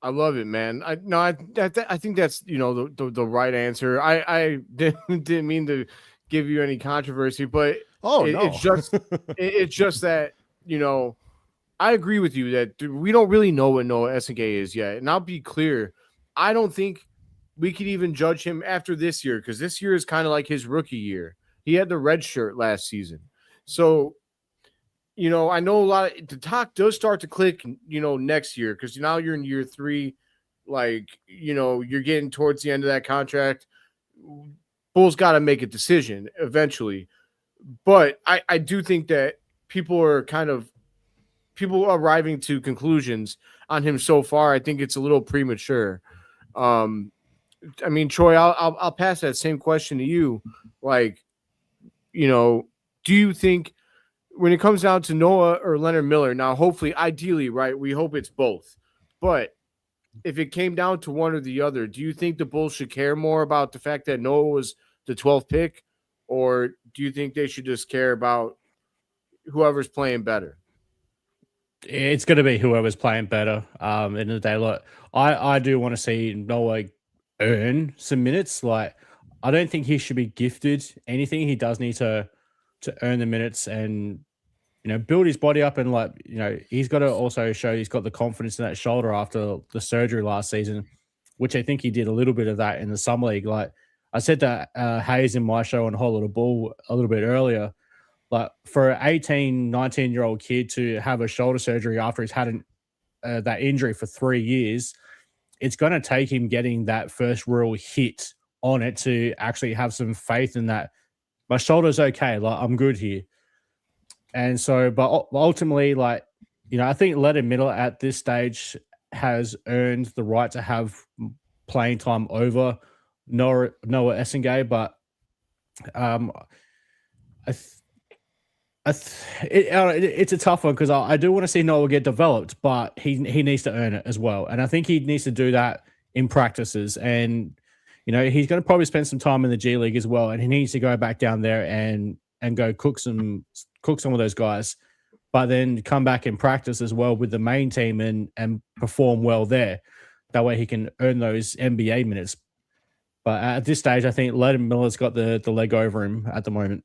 I love it, man. I think that's the right answer. I didn't mean to give you any controversy, but no. it's just that I agree with you that we don't really know what Noah Essengate is yet. And I'll be clear, I don't think we could even judge him after this year, because this year is kind of like his rookie year. He had the red shirt last season. So, I know a lot of the talk does start to click, next year, because now you're in year 3. Like, you're getting towards the end of that contract. Bulls got to make a decision eventually. But I do think that people arriving to conclusions on him so far, I think it's a little premature. I mean, Troy, I'll pass that same question to you. Like, do you think when it comes down to Noah or Leonard Miller, now hopefully, ideally, right, we hope it's both, but if it came down to one or the other, do you think the Bulls should care more about the fact that Noah was the 12th pick, or do you think they should just care about whoever's playing better? It's going to be whoever's playing better. In the day, like I do want to see Noah earn some minutes. Like I don't think he should be gifted anything. He does need to earn the minutes and build his body up, and he's got to also show he's got the confidence in that shoulder after the surgery last season, which I think he did a little bit of that in the summer league. Like I said that Hayes in my show on Whole Lot of Ball a little bit earlier. Like for an 18, 19-year-old kid to have a shoulder surgery after he's had that injury for 3 years, it's going to take him getting that first real hit on it to actually have some faith in that. My shoulder's okay. Like I'm good here. And so, but ultimately, I think Leonard Miller at this stage has earned the right to have playing time over Noah Essengay, but it's a tough one because I do want to see Noah get developed, but he needs to earn it as well. And I think he needs to do that in practices. And, he's going to probably spend some time in the G League as well. And he needs to go back down there and go cook some of those guys, but then come back in practice as well with the main team and perform well there. That way he can earn those NBA minutes. But at this stage, I think Leonard Miller's got the leg over him at the moment.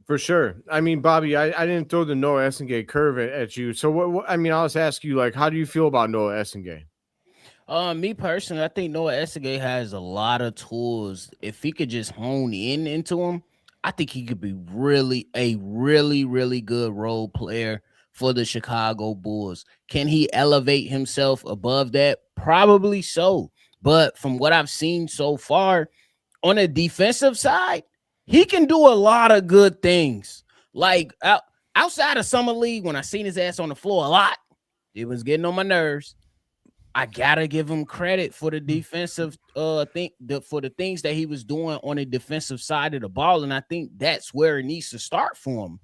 For sure. I mean, Bobby, I didn't throw the Noah Essengay curve at you. So what I'll just ask you, how do you feel about Noah Essengay? Me personally, I think Noah Essengay has a lot of tools. If he could just hone into him, I think he could be a really good role player for the Chicago Bulls. Can he elevate himself above that? Probably so. But from what I've seen so far, on the defensive side, he can do a lot of good things. Like outside of Summer League, when I seen his ass on the floor a lot, it was getting on my nerves. I gotta give him credit for the defensive for the things that he was doing on the defensive side of the ball, and I think that's where it needs to start for him.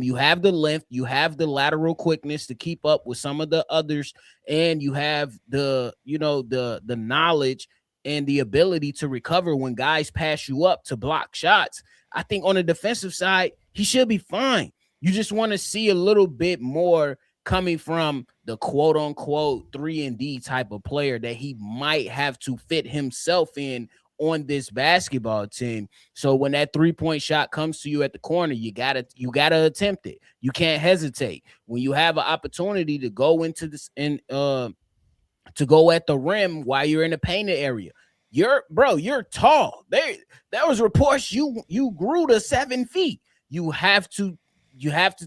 You have the length, you have the lateral quickness to keep up with some of the others, and you have the knowledge and the ability to recover when guys pass you up to block shots. I think on the defensive side, he should be fine. You just want to see a little bit more coming from the quote unquote 3-and-D type of player that he might have to fit himself in on this basketball team. So when that 3-point shot comes to you at the corner, you gotta attempt it. You can't hesitate. When you have an opportunity to go into this and to go at the rim while you're in the painted area, you're tall. There was reports you grew to 7 feet. You have to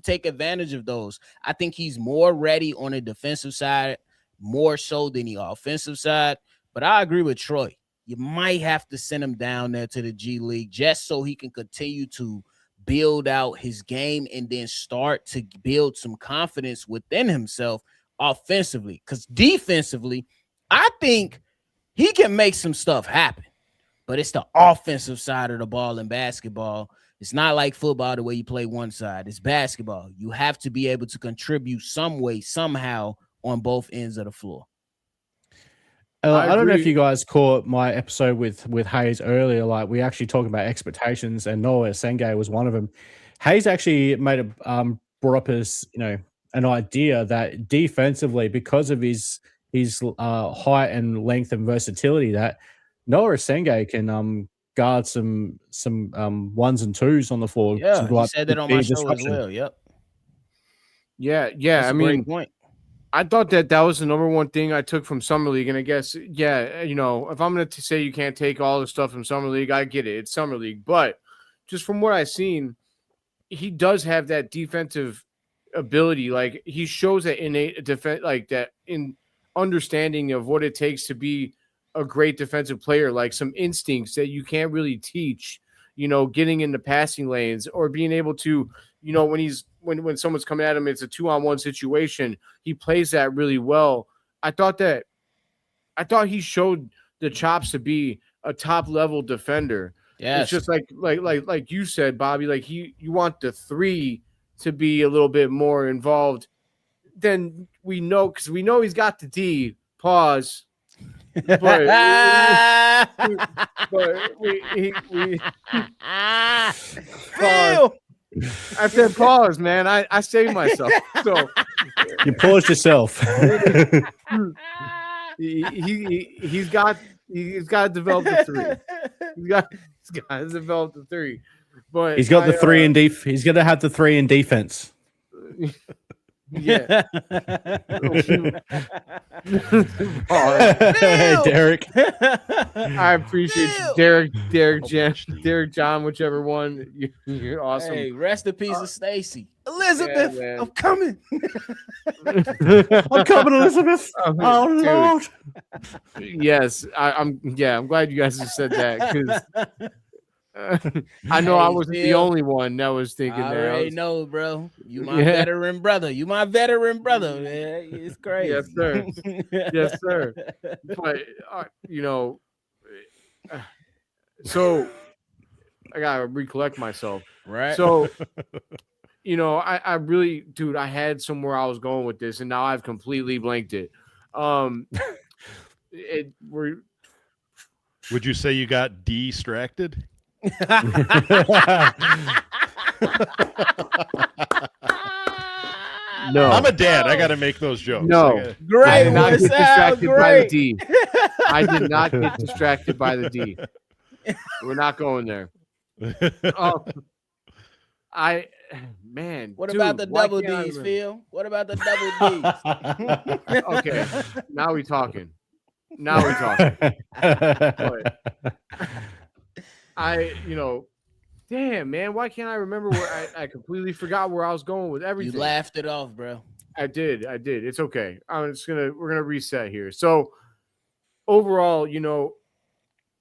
take advantage of those. I think he's more ready on the defensive side, more so than the offensive side. But I agree with Troy. You might have to send him down there to the G League just so he can continue to build out his game and then start to build some confidence within himself offensively. Because defensively, I think he can make some stuff happen. But it's the offensive side of the ball in basketball. It's not like football the way you play one side. It's basketball. You have to be able to contribute some way, somehow on both ends of the floor. I don't know if you guys caught my episode with Hayes earlier. Like we actually talking about expectations, and Noah Essengay was one of them. Hayes actually brought up an idea that defensively, because of his height and length and versatility, that Noah Essengay can guard some ones and twos on the floor. Yeah, he said that on my show as well. Yep. Yeah. That's I mean, great point. I thought that was the number one thing I took from Summer League, and I guess, if I'm going to say you can't take all the stuff from Summer League, I get it. It's Summer League, but just from what I've seen, he does have that defensive ability. Like he shows that innate defense, like that in understanding of what it takes to be a great defensive player, like some instincts that you can't really teach, getting into passing lanes or being able to, when someone's coming at him, it's a 2-on-1 situation. He plays that really well. I thought that I thought he showed the chops to be a top level defender. Yes. It's just like you said, Bobby. Like you want the 3 to be a little bit more involved than we know, because we know he's got the D. Pause. But we pause. I said pause, man. I saved myself. So You paused yourself. he's got to develop the 3. He's got to develop the 3. But He's got the 3 in He's gonna have the 3 in defense. Yeah. Hey, Derek. I appreciate you, Derek John, whichever one. You're awesome. Hey, rest in peace of Stacy. Elizabeth, man. I'm coming. I'm coming, Elizabeth. Oh Dude. Lord. Yes, I'm glad you guys have said that, because I know I wasn't the only one that was thinking I that. already know, bro. You my veteran brother. You my veteran brother, man. It's crazy. Yes, sir. Yes, sir. But so I gotta recollect myself. Right. So, I really, dude, I had somewhere I was going with this, and now I've completely blanked it. Would you say you got distracted? No, I'm a dad. I got to make those jokes. No, great. I did not get distracted by the Great. D. I did not get distracted by the D. We're not going there. What dude, about the why double can't I D's, remember? Phil? What about the double D's? Okay, now we talking. But damn, man, why can't I remember where I completely forgot where I was going with everything? You laughed it off, bro. I did. It's okay. We're gonna reset here. So overall,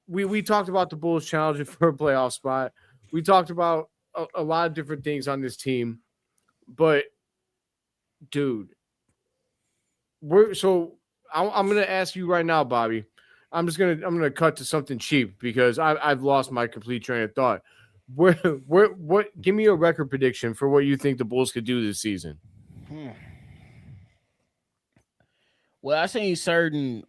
we talked about the Bulls challenging for a playoff spot. We talked about a lot of different things on this team, but dude, I'm gonna ask you right now, Bobby. I'm gonna cut to something cheap because I've lost my complete train of thought. What? Give me a record prediction for what you think the Bulls could do this season. Well, I seen certain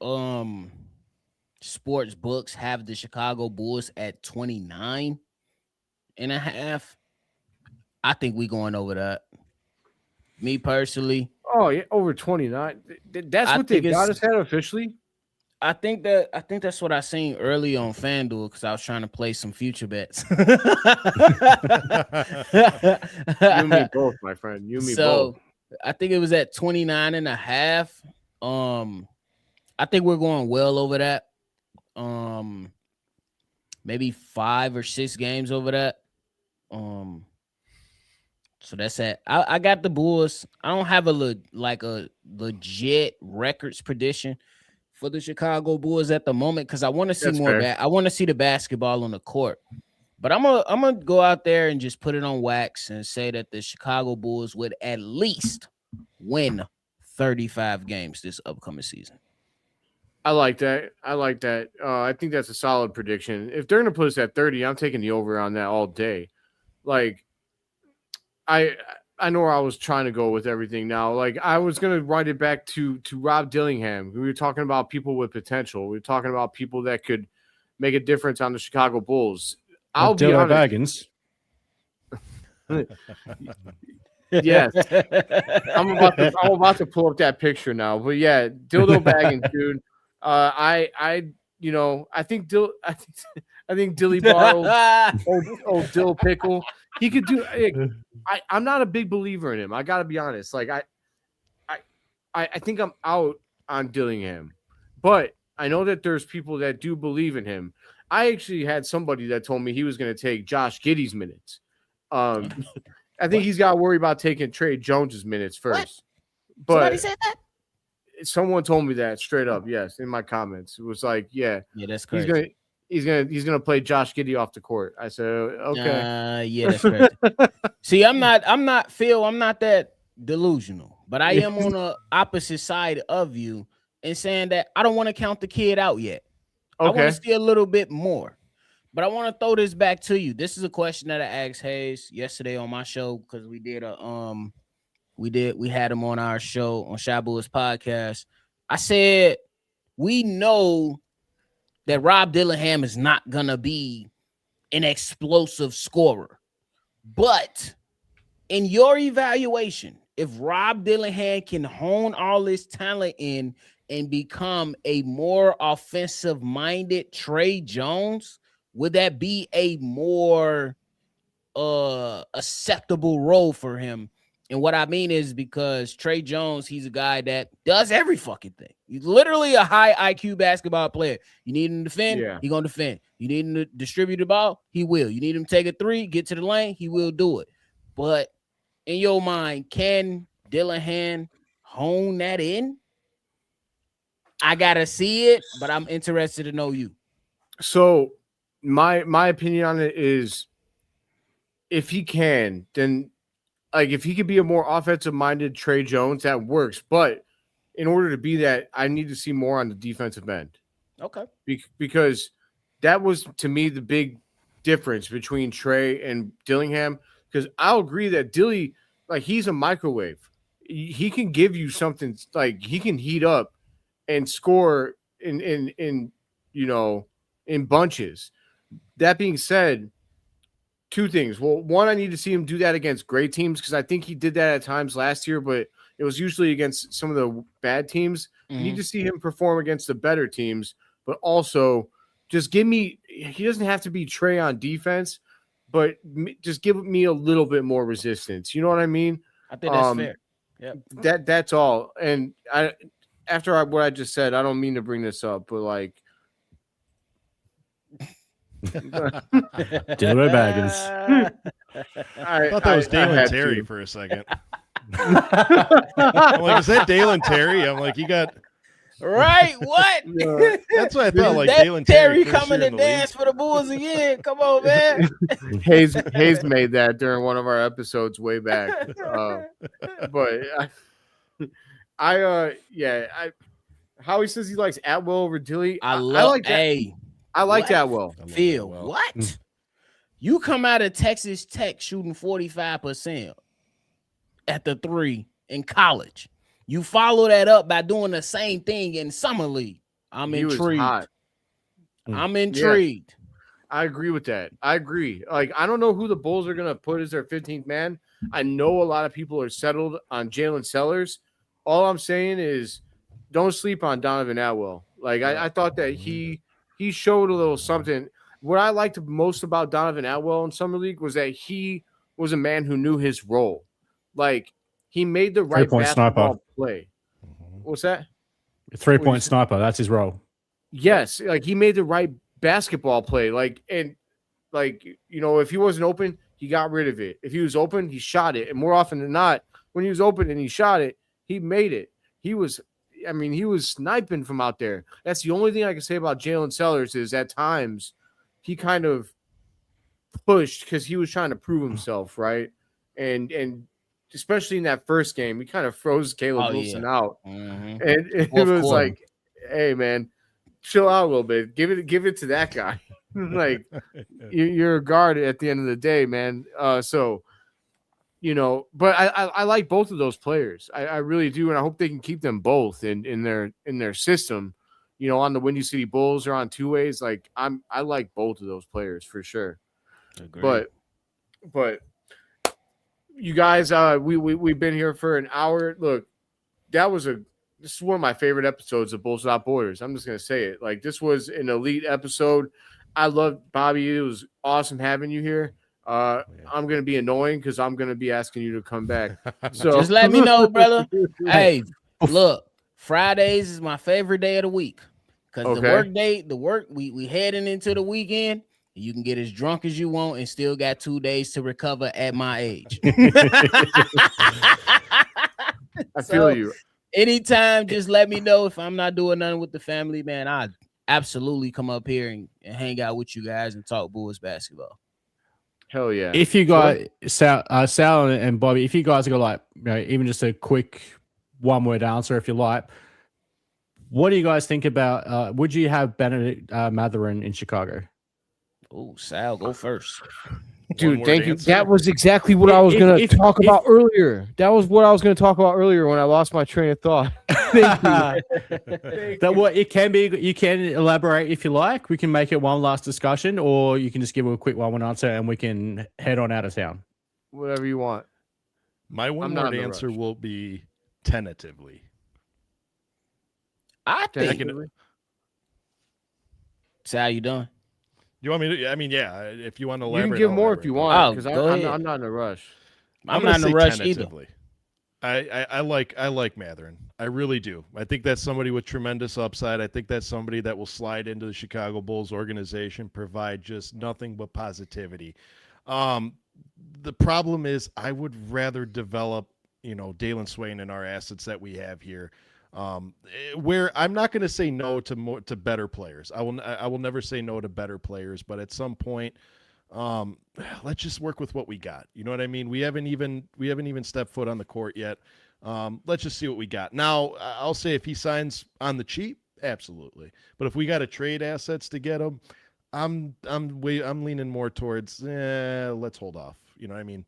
sports books have the Chicago Bulls at 29.5. I think we going over that. Me personally. Oh yeah, over 29. That's what they got us at officially. I think that's what I seen early on FanDuel because I was trying to play some future bets. You and me both, my friend. You and me both. I think it was at 29.5. I think we're going well over that. Maybe 5 or 6 games over that. So that's it. I got the Bulls. I don't have a legit records prediction for the Chicago Bulls at the moment because I want to see more. I want to see the basketball on the court. But I'm gonna go out there and just put it on wax and say that the Chicago Bulls would at least win 35 games this upcoming season. I like that. I think that's a solid prediction. If they're gonna put us at 30, I'm taking the over on that all day. Like, I know where I was trying to go with everything now. Like, I was gonna write it back to Rob Dillingham. We were talking about people with potential. We were talking about people that could make a difference on the Chicago Bulls. I'll be honest. Baggins. Yes, I'm about to pull up that picture now. But yeah, Dildo Baggins, dude. I think Dilly Bar, old Dill Pickle, he could do. I'm not a big believer in him. I gotta be honest. Like I think I'm out on Dillingham, but I know that there's people that do believe in him. I actually had somebody that told me he was going to take Josh Giddey's minutes. I think he's got to worry about taking Trey Jones's minutes first. But somebody said that? Someone told me that straight up. Yes, in my comments, it was like, yeah, that's crazy. He's gonna play Josh Giddey off the court. I said, okay. Yeah, that's crazy. See, I'm not that delusional, but I am on the opposite side of you and saying that I don't want to count the kid out yet. I want Okay. to see a little bit more. But I want to throw this back to you. This is a question that I asked Hayes yesterday on my show because we had him on our show on Shabu's podcast. I said, we know that Rob Dillingham is not gonna be an explosive scorer. But in your evaluation, if Rob Dillingham can hone all his talent in and become a more offensive-minded Trey Jones, would that be a more acceptable role for him? And what I mean is because Trey Jones, he's a guy that does every fucking thing. He's literally a high IQ basketball player. You need him to defend, he's going to defend. You need him to distribute the ball, he will. You need him to take a three, get to the lane, he will do it. But in your mind, can Dillingham hone that in? I got to see it, but I'm interested to know you. So my opinion on it is if he can, then like if he could be a more offensive minded Trey Jones, that works. But in order to be that, I need to see more on the defensive end. Okay. Because that was to me the big difference between Trey and Dillingham. Because I'll agree that Dilly, like he's a microwave. He can give you something, like he can heat up and score in bunches. That being said, two things. Well, one, I need to see him do that against great teams because I think he did that at times last year, but it was usually against some of the bad teams. You need to see him perform against the better teams, but also just give me – he doesn't have to be Trey on defense, but just give me a little bit more resistance. You know what I mean? I think that's fair. Yep. That's all. And after what I just said, I don't mean to bring this up, but like – Dildo Baggins. I thought that was Dalen Terry for a second. I'm like, is that Dalen Terry? I'm like, you got right. What? That's what I thought. Like that Dalen Terry Terry coming to dance for the Bulls again. Come on, man. Hayes made that during one of our episodes way back. But Howie says he likes Atwell over Dilly. I like that. I like Atwell. Phil, what? You come out of Texas Tech shooting 45% at the three in college. You follow that up by doing the same thing in summer league. I'm intrigued. I'm intrigued. Yeah, I agree with that. I agree. Like, I don't know who the Bulls are going to put as their 15th man. I know a lot of people are settled on Jalen Sellers. All I'm saying is don't sleep on Donovan Atwell. Like, I thought that he showed a little something. What I liked most about Donovan Atwell in Summer League was that he was a man who knew his role. Like, he made the right basketball play. What's that? 3-point sniper. That's his role. Yes. Like, he made the right basketball play. Like, and, like, you know, if he wasn't open, he got rid of it. If he was open, he shot it. And more often than not, when he was open and he shot it, he made it. He was sniping from out there. That's the only thing I can say about Jalen Sellers is at times he kind of pushed because he was trying to prove himself, right? And especially in that first game, he kind of froze Caleb Wilson out. And it was like, hey, man, chill out a little bit. Give it to that guy. Like, you're a guard at the end of the day, man. So, you know, but I like both of those players. I really do, and I hope they can keep them both in their system. You know, on the Windy City Bulls or on two ways. Like I like both of those players for sure. Agreed. But you guys, we've been here for an hour. Look, this is one of my favorite episodes of Bulls Without Borders. I'm just gonna say it. Like, this was an elite episode. I love Bobby. It was awesome having you here. I'm gonna be annoying because I'm gonna be asking you to come back. So just let me know, brother. Hey, look, Fridays is my favorite day of the week because we heading into the weekend. You can get as drunk as you want and still got 2 days to recover at my age. I feel you. Anytime, just let me know if I'm not doing nothing with the family, man. I absolutely come up here and hang out with you guys and talk Bulls basketball. Hell yeah. If you got Sal and Bobby, if you guys got like, you know, even just a quick one-word answer, if you like, What do you guys think about? Would you have Benedict Matherin in Chicago? Oh, Sal, go first. Dude, One-word thank you. answer. That was exactly what I was going to talk about earlier. That was what I was going to talk about earlier when I lost my train of thought. Thank you. That what it can be. You can elaborate if you like. We can make it one last discussion, or you can just give a quick one answer, and we can head on out of town. Whatever you want. My one-word answer will be tentatively. I think. Tentatively? Sal, you done? You want me to? I mean, yeah. If you want to You elaborate, can give I'll more if you elaborate. want, because go ahead. I'm not in a rush. I'm not in a say rush tentatively. I like Matherin. I really do. I think that's somebody with tremendous upside. I think that's somebody that will slide into the Chicago Bulls organization, provide just nothing but positivity. The problem is I would rather develop, Dalen Swain and our assets that we have here. Where I'm not going to say no to better players. I will never say no to better players, but at some point, let's just work with what we got. You know what I mean? We haven't even stepped foot on the court yet. Let's just see what we got. Now, I'll say if he signs on the cheap, absolutely. But if we got to trade assets to get him, I'm leaning more towards let's hold off. You know what I mean?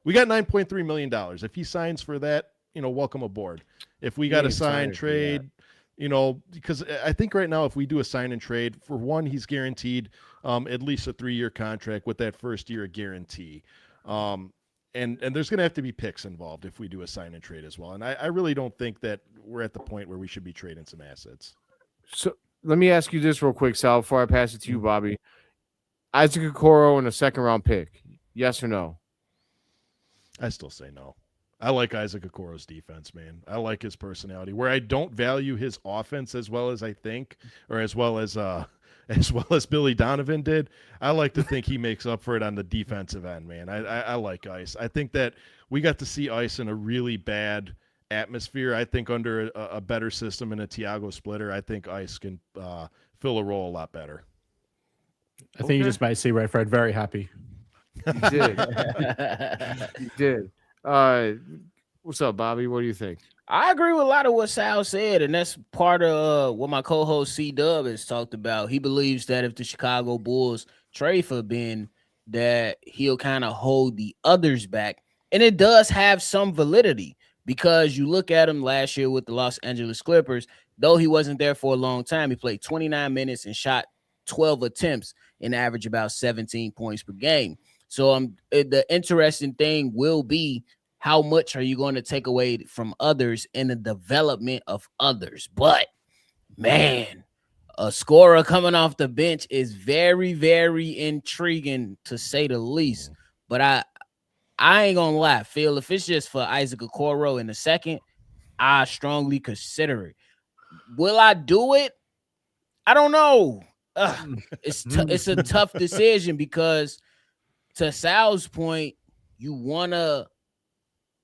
We got $9.3 million. If he signs for that, welcome aboard. If we got to sign trade, because I think right now if we do a sign and trade, for one, he's guaranteed at least a 3-year contract with that first year guarantee. And there's going to have to be picks involved if we do a sign and trade as well. And I really don't think that we're at the point where we should be trading some assets. So let me ask you this real quick, Sal, before I pass it to you, Bobby. Isaac Okoro in a second-round pick, yes or no? I still say no. I like Isaac Okoro's defense, man. I like his personality. Where I don't value his offense as well as I think, or as well as Billy Donovan did, I like to think he makes up for it on the defensive end, man. I like Ice. I think that we got to see Ice in a really bad atmosphere. I think under a better system in a Tiago splitter, I think Ice can fill a role a lot better. I think you just made C. Redford very happy. You did. You did. What's up, Bobby? What do you think? I agree with a lot of what Sal said, and that's part of what my co-host C-Dub has talked about. He believes that if the Chicago Bulls trade for Ben, that he'll kind of hold the others back. And it does have some validity because you look at him last year with the Los Angeles Clippers, though he wasn't there for a long time, he played 29 minutes and shot 12 attempts and averaged about 17 points per game. So the interesting thing will be how much are you going to take away from others in the development of others? But, man, a scorer coming off the bench is very, very intriguing, to say the least. But I ain't going to lie, Phil, if it's just for Isaac Okoro in the second, I strongly consider it. Will I do it? I don't know. It's a tough decision because, to Sal's point, you want to,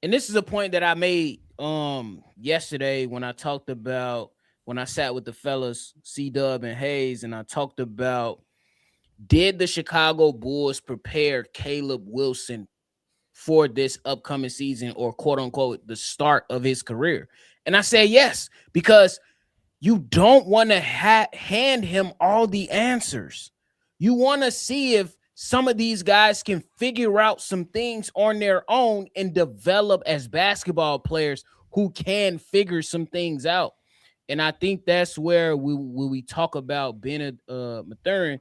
and this is a point that I made yesterday when I sat with the fellas, C-Dub and Hayes, and I talked about, did the Chicago Bulls prepare Caleb Wilson for this upcoming season, or quote unquote the start of his career? And I say yes, because you don't want to hand him all the answers. You want to see if some of these guys can figure out some things on their own and develop as basketball players who can figure some things out. And I think that's where when we talk about Ben Matherin,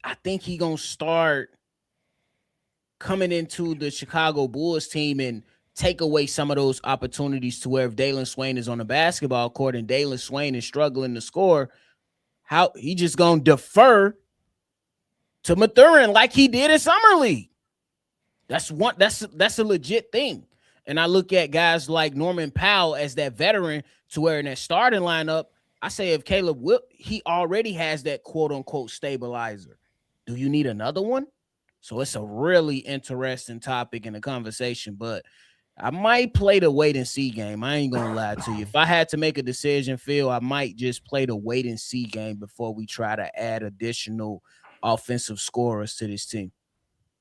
I think he's going to start coming into the Chicago Bulls team and take away some of those opportunities, to where if Dalen Swain is on the basketball court and Dalen Swain is struggling to score, how he just going to defer to Matherin like he did in Summer League. That's a legit thing. And I look at guys like Norman Powell as that veteran, to where in that starting lineup, I say if Caleb he already has that quote unquote stabilizer. Do you need another one? So it's a really interesting topic in the conversation, but I might play the wait and see game. I ain't gonna lie to you. If I had to make a decision, Phil, I might just play the wait and see game before we try to add additional offensive scorers to this team.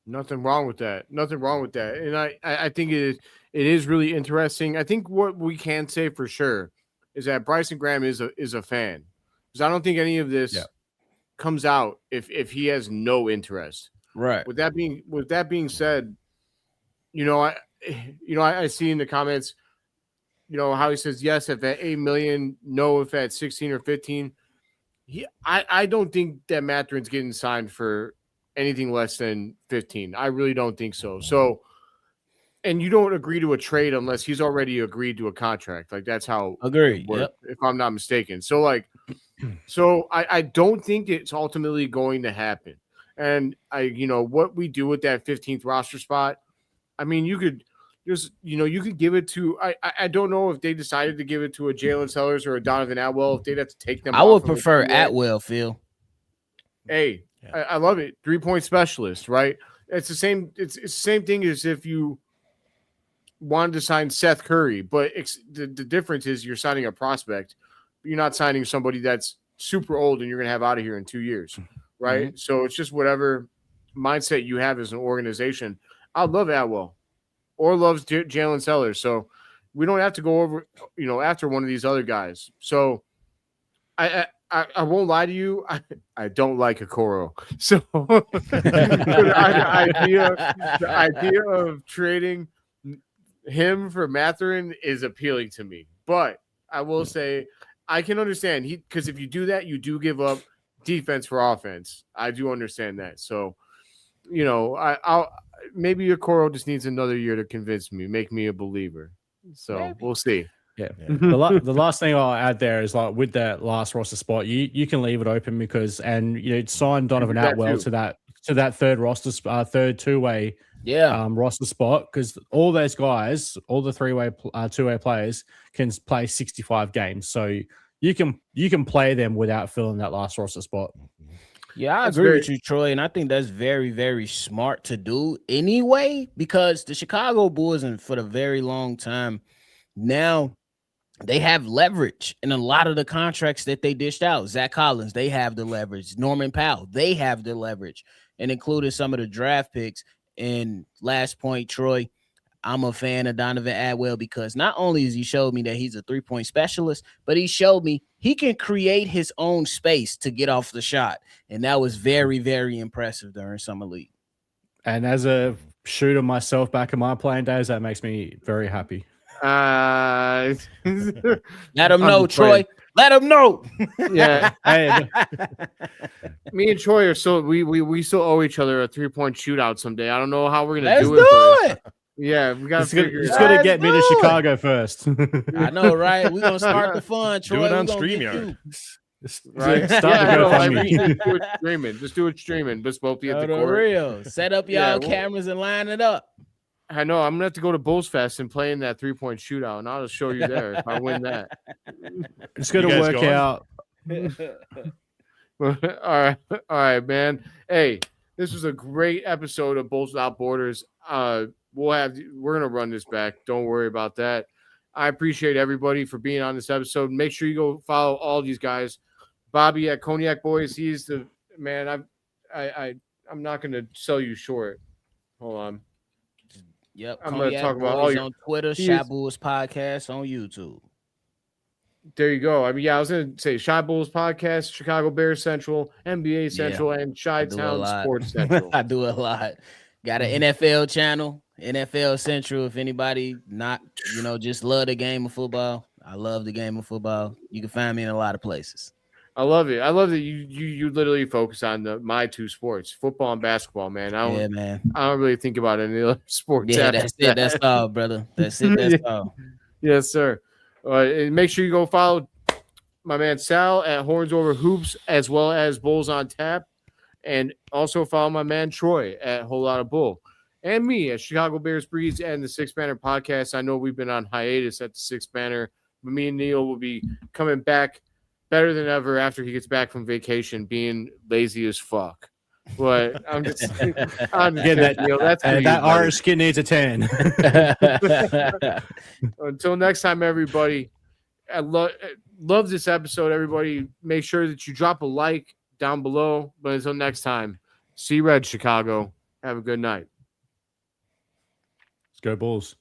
Nothing wrong with that. Nothing wrong with that. And I think it is really interesting. I think what we can say for sure is that Bryson Graham is a fan. Because I don't think any of this comes out if he has no interest. Right. With that being said, I see in the comments, how he says yes if at 8 million, no if at 16 or 15. I don't think that Matherin's getting signed for anything less than 15. I really don't think so. So, and you don't agree to a trade unless he's already agreed to a contract. Like that's how Agreed. if I'm not mistaken. So I don't think it's ultimately going to happen. And what we do with that 15th roster spot, I mean, you could give it to I don't know if they decided to give it to a Jalen Sellers or a Donovan Atwell, if they'd have to take them. I would prefer Atwell, Phil. Hey, I love it. 3-point specialist, right? It's the same. It's the same thing as if you wanted to sign Seth Curry, but the difference is you're signing a prospect. You're not signing somebody that's super old and you're going to have out of here in 2 years, right? Mm-hmm. So it's just whatever mindset you have as an organization. I love Atwell or loves Jalen Sellers, so we don't have to go over, after one of these other guys. So I won't lie to you. I don't like Okoro. So the idea of trading him for Matherin is appealing to me. But I will say I can understand because if you do that, you do give up defense for offense. I do understand that. So, I'll maybe Okoro just needs another year to convince me, make me a believer. So we'll see. Yeah. The last thing I'll add there is with that last roster spot, you can leave it open because sign Donovan Atwell to that third roster third two-way roster spot because all those guys, all the three-way two-way players can play 65 games. So you can play them without filling that last roster spot. Yeah, I agree with you, Troy, and I think that's very, very smart to do anyway because the Chicago Bulls, and for a very long time now, they have leverage in a lot of the contracts that they dished out. Zach Collins, they have the leverage. Norman Powell, they have the leverage, and including some of the draft picks. And last point, Troy, I'm a fan of Donovan Atwell because not only has he showed me that he's a 3-point specialist, but he showed me he can create his own space to get off the shot. And that was very, very impressive during Summer League. And as a shooter myself back in my playing days, that makes me very happy. Let him know, Troy. Let him know. Yeah. Hey, me and Troy are still we still owe each other a 3-point shootout someday. I don't know how we're gonna do it. Yeah, we got to figure it out. It's going to get me to Chicago first. I know, right? We're going to start the fun, Troy. Do it on StreamYard. Right? Just do it streaming. Just both be at the court. Real. Set up y'all cameras and line it up. I know. I'm going to have to go to Bulls Fest and play in that 3-point shootout, and I'll just show you there if I win that. It's going to work out. All right, man. Hey, this was a great episode of Bulls Without Borders. We're gonna run this back. Don't worry about that. I appreciate everybody for being on this episode. Make sure you go follow all these guys. Bobby at KognacBoyz. He's the man. I'm not gonna sell you short. Hold on. Yep. I'm gonna talk about all your on Twitter. Shot Bulls Podcast on YouTube. There you go. I mean, I was gonna say Shy Bulls Podcast, Chicago Bears Central, NBA Central, and Chi Town Sports Central. I do a lot. Got an NFL channel, NFL Central. If anybody not, just love the game of football, I love the game of football. You can find me in a lot of places. I love it. I love that you literally focus on my two sports, football and basketball, man. I don't really think about any other sports. Yeah, that's it. That's all, brother. That's it. That's all. Yes, sir. And make sure you go follow my man Sal at Horns Over Hoops as well as Bulls on Tap. And also follow my man Troy at Whole Lotta Bull. And me at Chicago Bears Breeze and the Six Banner Podcast. I know we've been on hiatus at the Six Banner, but me and Neil will be coming back better than ever after he gets back from vacation, being lazy as fuck. But I'm just getting that, Neil. That's that Irish skin needs a 10. Until next time, everybody. I love this episode, everybody. Make sure that you drop a like down below. But until next time, see red, Chicago. Have a good night. Let's go Bulls.